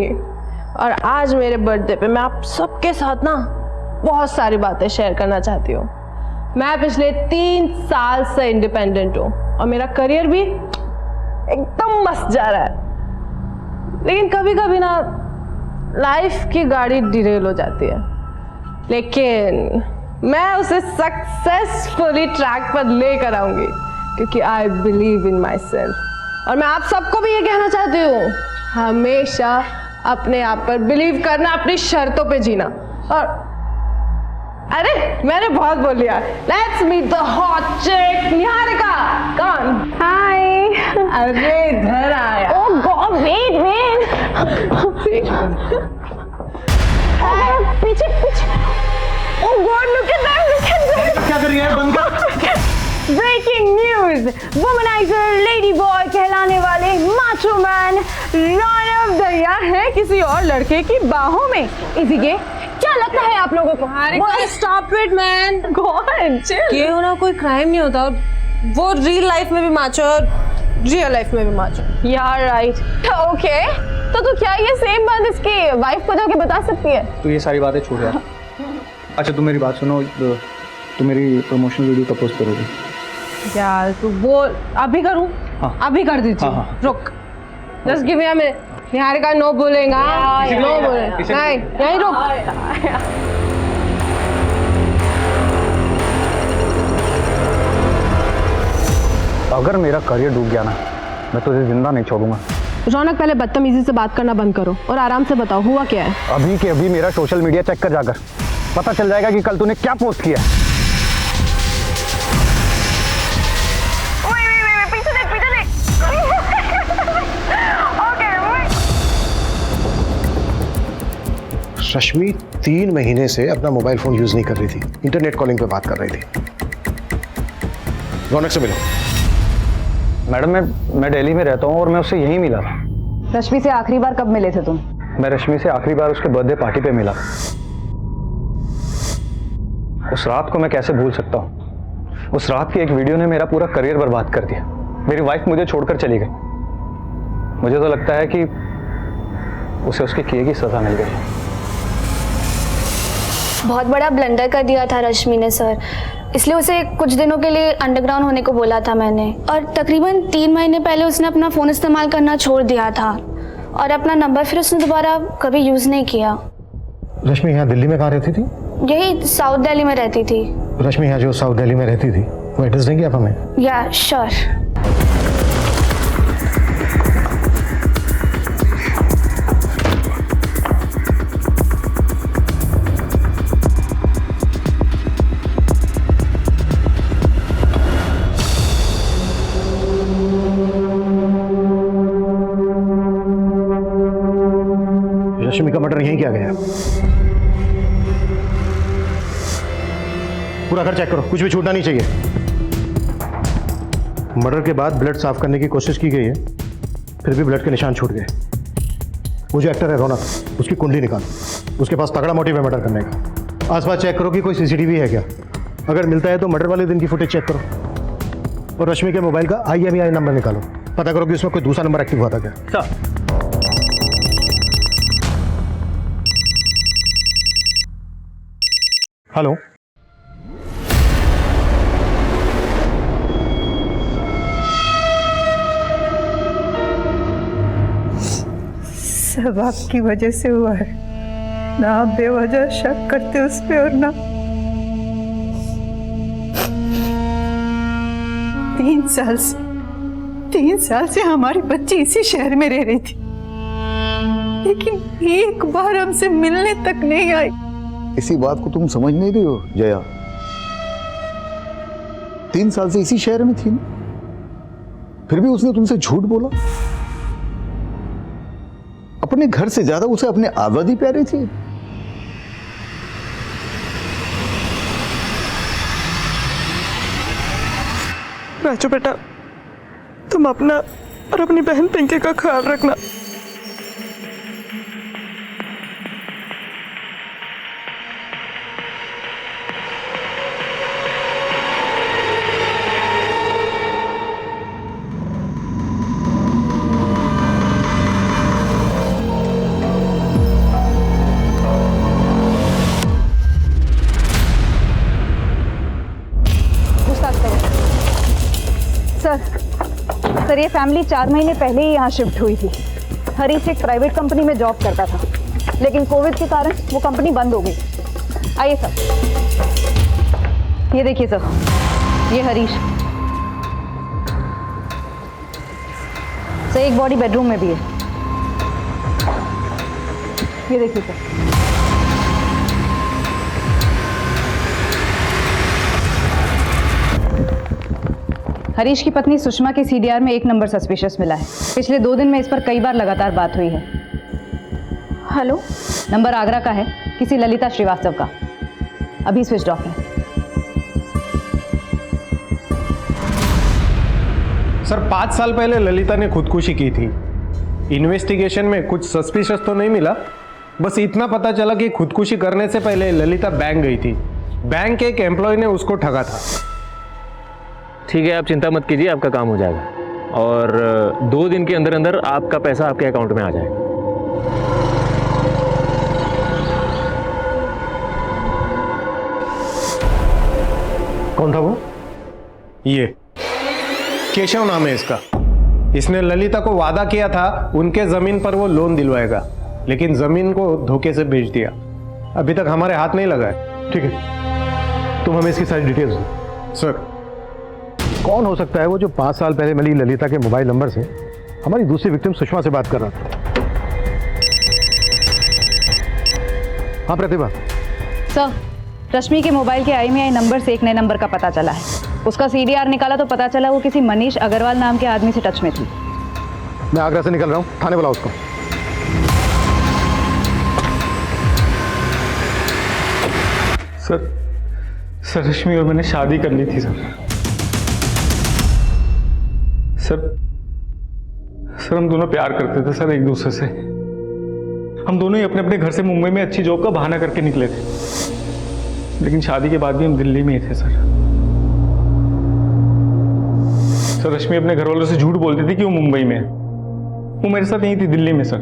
और आज मेरे बर्थडे पे मैं आप सबके साथ ना बहुत सारी बातें शेयर करना चाहती हूँ। मैं पिछले 3 साल से इंडिपेंडेंट हूँ और मेरा करियर भी एकदम मस्त जा रहा है, लेकिन कभी कभी ना लाइफ की गाड़ी डिरेल हो जाती है, लेकिन मैं उसे सक्सेसफुली ट्रैक पर लेकर आऊंगी क्योंकि I believe in my self. और मैं आप सबको भी ये कहना चाहती हूँ, हमेशा अपने आप पर बिलीव करना, अपनी शर्तों पे जीना। और अरे मैंने बहुत बोल लिया। लेट्स मीट द हॉट चिक निहारिका। कौन? हाय। अरे इधर आया। Oh God wait wait. पीछे पीछे। Oh God look at that. क्या कर रही है? बंद कर। Breaking news, womaniser lady boy कहलाने वाले माचो मैन राणव दरिया है किसी और लड़के की बाहों में। इसी के क्या लगता है आप लोगों को? Stop it man. गॉड ये होना कोई क्राइम नहीं होता। वो रियल लाइफ में भी माचो और रियल लाइफ में भी माचो। यार राइट ओके। तो क्या ये सेम बात इसकी वाइफ को जाके बता सकती है? तो ये सारी बातें छोड़ यार। अच्छा तुम मेरी बात सुनो, तो मेरी प्रमोशनल वीडियो कब पोस्ट करोगी? यार तू बोल अभी करूं? हाँ। अभी कर दीजिए। हाँ। रुक just give me a minute. Niharika no बोलेगा। नो बोले नहीं नहीं रुक। अगर मेरा करियर डूब गया ना, मैं तुझे जिंदा नहीं छोड़ूंगा। रौनक पहले बदतमीजी से बात करना बंद करो और आराम से बताओ हुआ क्या है। अभी के अभी मेरा सोशल मीडिया चेक कर जाकर, पता चल जाएगा कि कल तूने क्या पोस्ट किया। पीछे देख पीछे देख। रश्मि 3 महीने से अपना मोबाइल फोन यूज नहीं कर रही थी, इंटरनेट कॉलिंग पे बात कर रही थी। रौनक से मिलो। मैडम मैं दिल्ली में रहता हूँ और मैं उससे यहीं मिला था। रश्मि से आखिरी बार कब मिले थे तुम? मैं रश्मि से आखिरी बार उसके बर्थडे पार्टी पे मिला। उस रात को मैं कैसे भूल सकता हूँ? उस रात की एक वीडियो ने मेरा पूरा करियर बर्बाद कर दिया। मेरी वाइफ मुझे छोड़कर चली गई। मुझे तो लगता है कि उसे उसके किए की सजा मिल गई। बहुत बड़ा ब्लंडर कर दिया था रश्मि ने सर, इसलिए उसे कुछ दिनों के लिए अंडरग्राउंड होने को बोला था मैंने। और तकरीबन 3 महीने पहले उसने अपना फ़ोन इस्तेमाल करना छोड़ दिया था और अपना नंबर फिर उसने दोबारा कभी यूज़ नहीं किया। रश्मि यहाँ दिल्ली में कहाँ रहती थी? यही साउथ दिल्ली में रहती थी। रश्मि यहाँ जो साउथ दिल्ली में रहती थी वो एड्रेस देंगे आप हमें? या श्योर। रश्मि का मर्डर यहीं किया गया? पूरा घर चेक करो, कुछ भी छूटना नहीं चाहिए। मर्डर के बाद ब्लड साफ करने की कोशिश की गई है, फिर भी ब्लड के निशान छूट गए। वो जो एक्टर है रौनक, उसकी कुंडली निकालो, उसके पास तगड़ा मोटिव है मर्डर करने का। आसपास चेक करो कि कोई सीसीटीवी है क्या। अगर मिलता है तो मर्डर वाले दिन की फुटेज चेक करो और रश्मि के मोबाइल का IMEI नंबर निकालो, पता करो कि उसमें कोई दूसरा नंबर एक्टिव हुआ था क्या। हेलो, सब आपकी वजह से हुआ है ना। आप बेवजह शक करते उस पे और ना 3 साल से हमारी बच्ची इसी शहर में रह रही थी, लेकिन एक बार हमसे मिलने तक नहीं आई। इसी बात को तुम समझ नहीं रही हो जया? 3 साल से इसी शहर में थी ना, फिर भी उसने तुमसे झूठ बोला। अपने घर से ज्यादा उसे अपने आजादी प्यारी थी। राजू बेटा, तुम अपना और अपनी बहन पिंकी का ख्याल रखना। सर ये फैमिली 4 महीने पहले ही यहाँ शिफ्ट हुई थी। हरीश एक प्राइवेट कंपनी में जॉब करता था, लेकिन कोविड के कारण वो कंपनी बंद हो गई। आइए सर, ये देखिए सर, ये हरीश। सर एक बॉडी बेडरूम में भी है, ये देखिए सर। हरीश की पत्नी सुषमा के सीडीआर में 1 नंबर सस्पिशियस मिला है। पिछले 2 दिन में इस पर कई बार लगातार बात हुई है। हेलो, नंबर आगरा का है, किसी ललिता श्रीवास्तव का। अभी स्विच ऑफ है। सर 5 साल पहले ललिता ने खुदकुशी की थी। इन्वेस्टिगेशन में कुछ सस्पिशियस तो नहीं मिला, बस इतना पता चला कि खुदकुशी करने से पहले ललिता बैंक गई थी। बैंक के एक एम्प्लॉय ने उसको ठगा था। ठीक है, आप चिंता मत कीजिए, आपका काम हो जाएगा और 2 दिन के अंदर अंदर आपका पैसा आपके अकाउंट में आ जाएगा। कौन था वो? ये केशव नाम है इसका। इसने ललिता को वादा किया था उनके जमीन पर वो लोन दिलवाएगा, लेकिन जमीन को धोखे से बेच दिया। अभी तक हमारे हाथ नहीं लगा है। ठीक है, तुम हमें इसकी सारी डिटेल्स दो। सर, कौन हो सकता है वो जो 5 साल पहले मिली ललिता के मोबाइल नंबर से हमारी दूसरी विक्टिम सुषमा से बात कर रहा था? हाँ प्रतिभा। सर, रश्मि के मोबाइल के IMEI नंबर से एक नए नंबर का पता चला है। उसका CDR निकाला तो पता चला वो किसी मनीष अग्रवाल नाम के आदमी से टच में थी। मैं आगरा से निकल रहा हूँ, थाने बुलाओ उसको। सर रश्मि और मैंने शादी कर ली थी सर हम दोनों प्यार करते थे सर एक दूसरे से। हम दोनों ही अपने अपने घर से मुंबई में अच्छी जॉब का बहाना करके निकले थे, लेकिन शादी के बाद भी हम दिल्ली में ही थे सर। रश्मि अपने घर वालों से झूठ बोलती थी कि वो मुंबई में है। वो मेरे साथ यहीं थी दिल्ली में सर।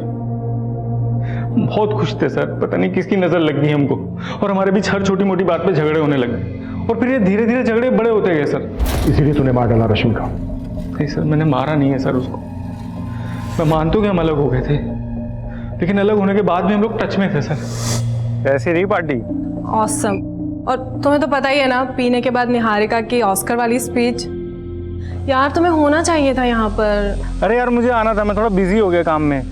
बहुत खुश थे सर, पता नहीं किसकी नजर लग गई हमको और हमारे बीच हर छोटी मोटी बात पे झगड़े होने लगे और फिर ये धीरे धीरे झगड़े बड़े होते गए सर। इसीलिए तूने मार डाला रश्मि को? नहीं सर, मैंने मारा नहीं है सर उसको। मैं मानता हूँ कि हम अलग हो गए थे, लेकिन अलग होने के बाद भी हम लोग टच में थे सर। ऐसी रही पार्टी? ऑसम। और तुम्हें तो पता ही है ना, पीने के बाद निहारिका की ऑस्कर वाली स्पीच। यार तुम्हें होना चाहिए था यहाँ पर। अरे यार मुझे आना था, मैं थोड़ा बिजी हो गया काम में।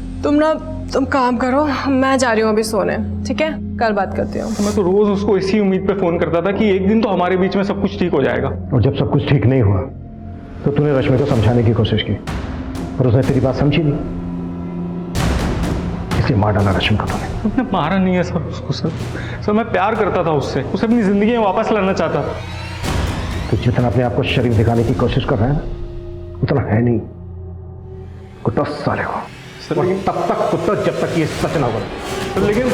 तुम काम करो, मैं जा रही हूँ अभी सोने। ठीक है, कल बात करती हूँ। मैं तो रोज उसको इसी उम्मीद पे फोन करता था कि एक दिन तो हमारे बीच में सब कुछ ठीक हो जाएगा। और जब सब कुछ ठीक नहीं हुआ तो तूने रश्मि को समझाने की कोशिश की और उसने तेरी बात समझी नहीं, इसलिए मार डाला रश्मि को तूने। मैंने मारा नहीं है सर उसको सर मैं प्यार करता था उससे, उसे अपनी जिंदगी में वापस लाना चाहता था। तो जितना अपने आप को शरीफ दिखाने की कोशिश कर रहा है उतना है नहीं। कुत्ता साले को तब तक कुत्ता जब तक ये सच ना बोले। लेकिन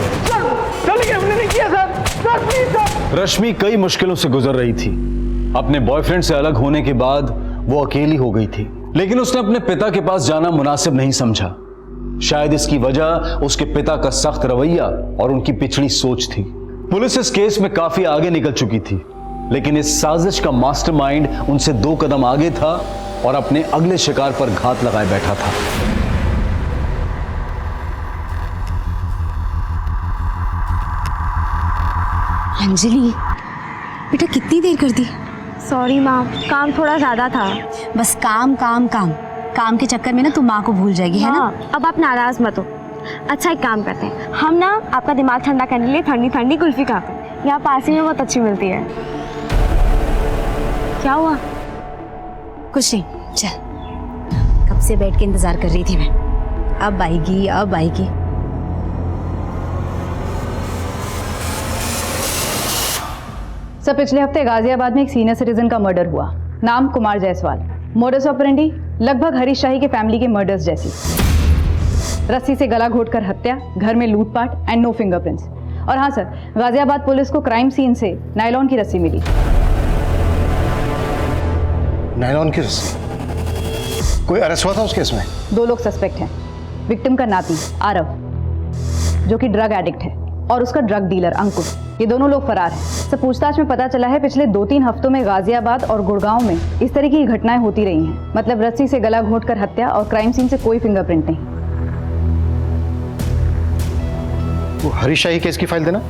हमने नहीं किया सर। रश्मि कई मुश्किलों से गुजर रही थी। अपने बॉयफ्रेंड से अलग होने के बाद वो अकेली हो गई थी, लेकिन उसने अपने पिता के पास जाना मुनासिब नहीं समझा। शायद इसकी वजह उसके पिता का सख्त रवैया और उनकी पिछड़ी सोच थी। पुलिस इस केस में काफी आगे निकल चुकी थी, लेकिन इस साजिश का मास्टरमाइंड उनसे 2 कदम आगे था और अपने अगले शिकार पर घात लगाए बैठा था। अंजलि बेटा, कितनी देर कर दी? सॉरी माँ, काम थोड़ा ज़्यादा था। बस काम काम काम काम के चक्कर में ना तू माँ को भूल जाएगी, है ना? अब आप नाराज मत हो। अच्छा, एक काम करते हैं, हम ना आपका दिमाग ठंडा करने के लिए ठंडी ठंडी कुल्फी खाते हैं। यहाँ पास ही में बहुत अच्छी मिलती है। क्या हुआ? कुछ नहीं, चल। कब से बैठ के इंतजार कर रही थी मैं, अब आएगी अब आएगी। सर, पिछले हफ्ते गाजियाबाद में एक सीनियर सिटीजन का मर्डर हुआ। नाम कुमार जायसवाल। मोडस ऑपरेंडी लगभग हरीश शाही के फैमिली के मर्डर्स जैसी। रस्सी से गला घोटकर हत्या, घर में लूटपाट एंड नो फिंगरप्रिंट्स। और हाँ सर, गाजियाबाद पुलिस को क्राइम सीन से नायलॉन की रस्सी मिली। नायलॉन की रस्सी? कोई अरेस्ट हुआ था उस केस में? 2 लोग सस्पेक्ट हैं। विक्टिम का नाती आरव, जो कि ड्रग एडिक्ट है, और उसका ड्रग डीलर अंकुर। ये दोनों लोग फरार हैं। सब पूछताछ में पता चला है पिछले 2-3 हफ्तों में गाजियाबाद और गुड़गांव में इस तरह की घटनाएं होती रही हैं। मतलब रस्सी से गला घोटकर हत्या और क्राइम सीन से कोई फिंगरप्रिंट नहीं। वो हरीश शाही केस की फाइल देना।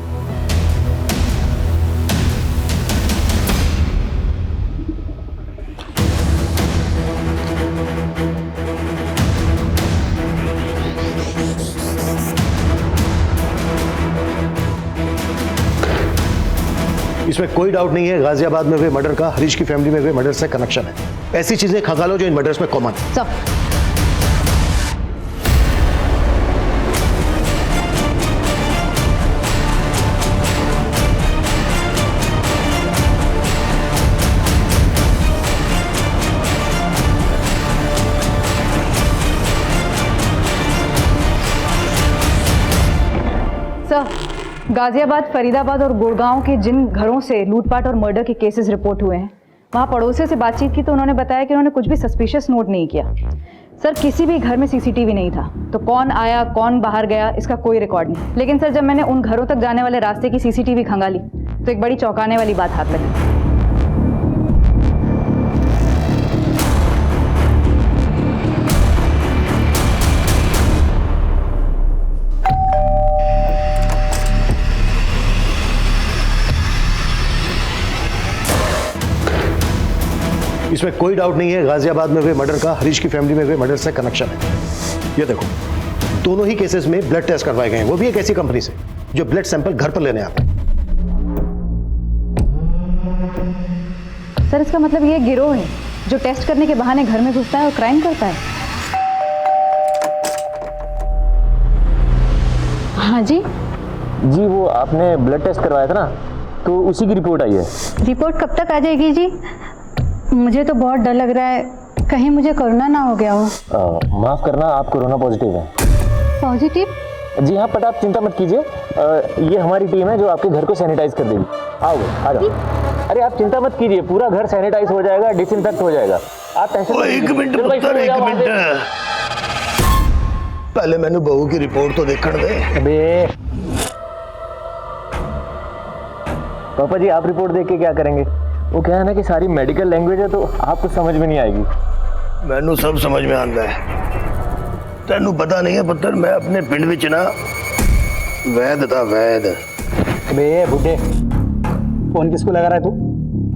इस इसमें कोई डाउट नहीं है, गाजियाबाद में हुए मर्डर का हरीश की फैमिली में हुए मर्डर से कनेक्शन है। ऐसी चीजें खंगालो जो इन मर्डर्स में कॉमन है। सर, गाजियाबाद, फरीदाबाद और गुड़गांव के जिन घरों से लूटपाट और मर्डर के केसेस रिपोर्ट हुए हैं, वहाँ पड़ोसियों से बातचीत की तो उन्होंने बताया कि उन्होंने कुछ भी सस्पिशियस नोट नहीं किया। सर, किसी भी घर में सीसीटीवी नहीं था, तो कौन आया कौन बाहर गया इसका कोई रिकॉर्ड नहीं। लेकिन सर, जब मैंने उन घरों तक जाने वाले रास्ते की सीसीटीवी खंगाली तो एक बड़ी चौंकाने वाली बात हाथ लगी। इसमें कोई डाउट नहीं है, गाजियाबाद में हुए मर्डर का हरीश की फैमिली में हुए मर्डर से कनेक्शन है। ये देखो, दोनों ही केसेस में ब्लड टेस्ट करवाए गए हैं, वो भी एक ऐसी कंपनी से जो ब्लड सैंपल घर पर लेने आता है। सर, इसका मतलब ये गिरोह है जो टेस्ट करने के बहाने घर में घुसता है और क्राइम करता है। हाँ जी जी, वो आपने ब्लड टेस्ट करवाया था ना, तो उसी की रिपोर्ट आई है। रिपोर्ट कब तक आ जाएगी जी? मुझे तो बहुत डर लग रहा है, कहीं मुझे कोरोना ना हो गया हो। माफ करना, आप कोरोना पॉजिटिव हैं। पॉजिटिव? जी हाँ, पर आप चिंता मत कीजिए, ये हमारी टीम है जो आपके घर को सैनिटाइज कर देगी। आओगे, आ जाओ। अरे आप चिंता मत कीजिए, पूरा घर सैनिटाइज हो जाएगा, डिसइंफेक्ट हो जाएगा, आप टेंशन मत लीजिए। एक मिनट पहले मैंने बहू की रिपोर्ट तो देखने दे। अबे पापा जी, आप रिपोर्ट देख के क्या करेंगे? वो क्या है ना कि सारी मेडिकल लैंग्वेज है, तो आपको समझ में नहीं आएगी। मैनू सब समझ में आता है, तेनू पता नहीं है पुत्र, मैं अपने पिंड विच ना वैद था, वैद। बे बुड्ढे, फोन किसको लगा रहा है तू?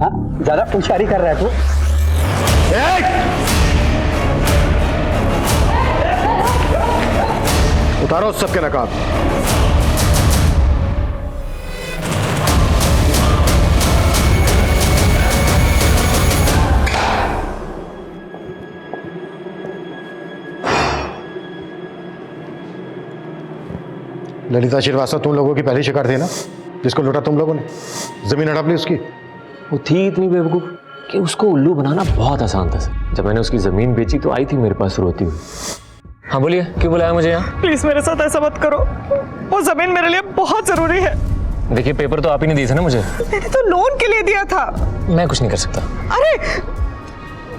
हाँ, ज्यादा होशियारी कर रहा है तू। उतारो सबके नकाब। ललिता श्रीवास्तव तुम लोगों की पहली शिकार थी ना, जिसको लूटा तुम लोगों ने, जमीन हड़प ली उसकी। वो थी इतनी बेवकूफ कि उसको उल्लू बनाना बहुत आसान था सर। जब मैंने उसकी जमीन बेची तो आई थी मेरे पास रोती हुई। हाँ बोलिए, क्यों बुलाया मुझे यहाँ? प्लीज मेरे साथ ऐसा मत करो, वो जमीन मेरे लिए बहुत जरूरी है। देखिए, पेपर तो आप ही ने दिए थे ना मुझे। मैंने तो लोन के लिए दिया था। मैं कुछ नहीं कर सकता। अरे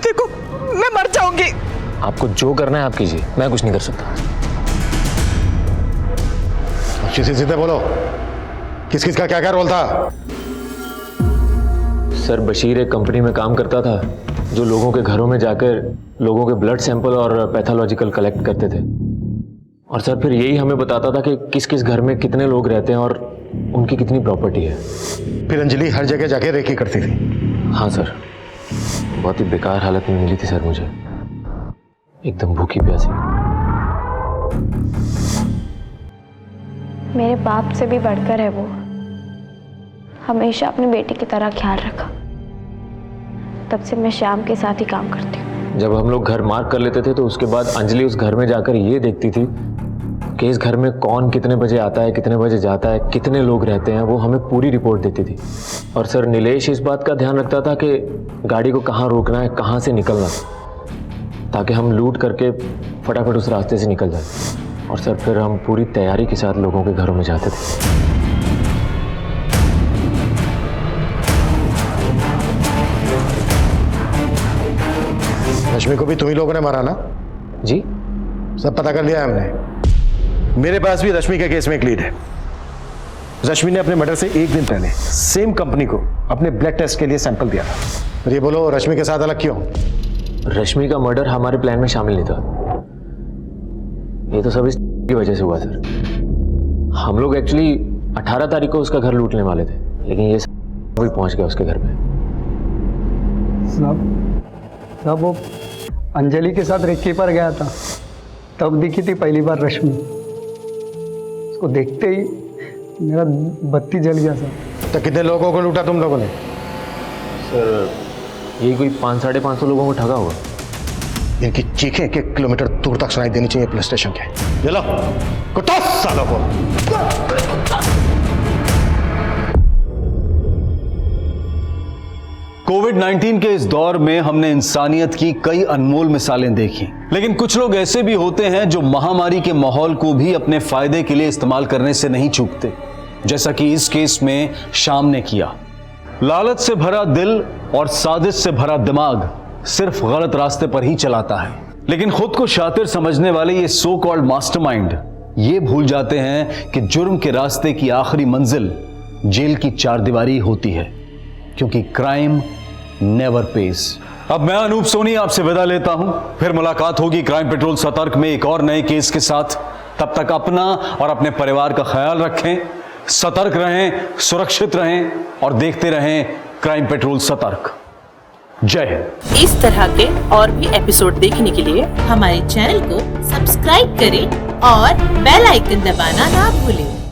देखो, मैं मर जाऊंगी। आपको जो करना है आप कीजिए, मैं कुछ नहीं कर सकता। सीधे बोलो, किस किस का क्या क्या रोल था? सर, बशीर एक कंपनी में काम करता था जो लोगों के घरों में जाकर लोगों के ब्लड सैंपल और पैथोलॉजिकल कलेक्ट करते थे, और सर फिर यही हमें बताता था कि किस किस घर में कितने लोग रहते हैं और उनकी कितनी प्रॉपर्टी है। फिर अंजलि हर जगह जाके रेकी करती थी। हाँ सर, बहुत ही बेकार हालत में मिली थी सर मुझे, एकदम भूखी प्यासी। मेरे बाप से भी बढ़कर है वो, हमेशा अपनी बेटी की तरह ख्याल रखा। तब से मैं श्याम के साथ ही काम करती हूँ। जब हम लोग घर मार्क कर लेते थे तो उसके बाद अंजलि उस घर में जाकर ये देखती थी कि इस घर में कौन कितने बजे आता है, कितने बजे जाता है, कितने लोग रहते हैं, वो हमें पूरी रिपोर्ट देती थी। और सर नीलेश इस बात का ध्यान रखता था कि गाड़ी को कहाँ रोकना है, कहाँ से निकलना, ताकि हम लूट करके फटाफट उस रास्ते से निकल जाए। और सर फिर हम पूरी तैयारी के साथ लोगों के घरों में जाते थे। रश्मि को भी तुम ही लोगों ने मारा ना? जी, सब पता कर लिया है हमने। मेरे पास भी रश्मि के केस में एक लीड है। रश्मि ने अपने मर्डर से एक दिन पहले सेम कंपनी को अपने ब्लड टेस्ट के लिए सैंपल दिया था। ये बोलो, रश्मि के साथ अलग क्यों? रश्मि का मर्डर हमारे प्लान में शामिल नहीं था। ये तो सब इसकी वजह से हुआ सर। हम लोग एक्चुअली 18 तारीख को उसका घर लूटने वाले थे, लेकिन ये सब भी पहुंच गया उसके घर पे। साहब वो अंजलि के साथ रेकी पर गया था, तब दिखी थी पहली बार रश्मि। उसको देखते ही मेरा बत्ती जल गया सर। तो कितने लोगों को लूटा तुम लोगों ने? सर यही कोई 500-550 लोगों को ठगा होगा। इनकी चीखें 1 किलोमीटर दूर तक सुनाई देनी चाहिए पुलिस स्टेशन के। ये लो कुत्ता सालों को। कोविड-19 के इस दौर में हमने इंसानियत की कई अनमोल मिसालें देखी, लेकिन कुछ लोग ऐसे भी होते हैं जो महामारी के माहौल को भी अपने फायदे के लिए इस्तेमाल करने से नहीं चूकते, जैसा कि इस केस में शाम ने किया। लालच से भरा दिल और साजिश से भरा दिमाग सिर्फ गलत रास्ते पर ही चलाता है, लेकिन खुद को शातिर समझने वाले ये सो कॉल्ड मास्टरमाइंड ये भूल जाते हैं कि जुर्म के रास्ते की आखिरी मंजिल जेल की चारदीवारी होती है, क्योंकि क्राइम नेवर पेज। अब मैं अनूप सोनी आपसे विदा लेता हूं, फिर मुलाकात होगी क्राइम पेट्रोल सतर्क में एक और नए केस के साथ। तब तक अपना और अपने परिवार का ख्याल रखें, सतर्क रहें, सुरक्षित रहें और देखते रहें क्राइम पेट्रोल सतर्क। जय हिंद। इस तरह के और भी एपिसोड देखने के लिए हमारे चैनल को सब्सक्राइब करें और बेल आइकन दबाना ना भूलें।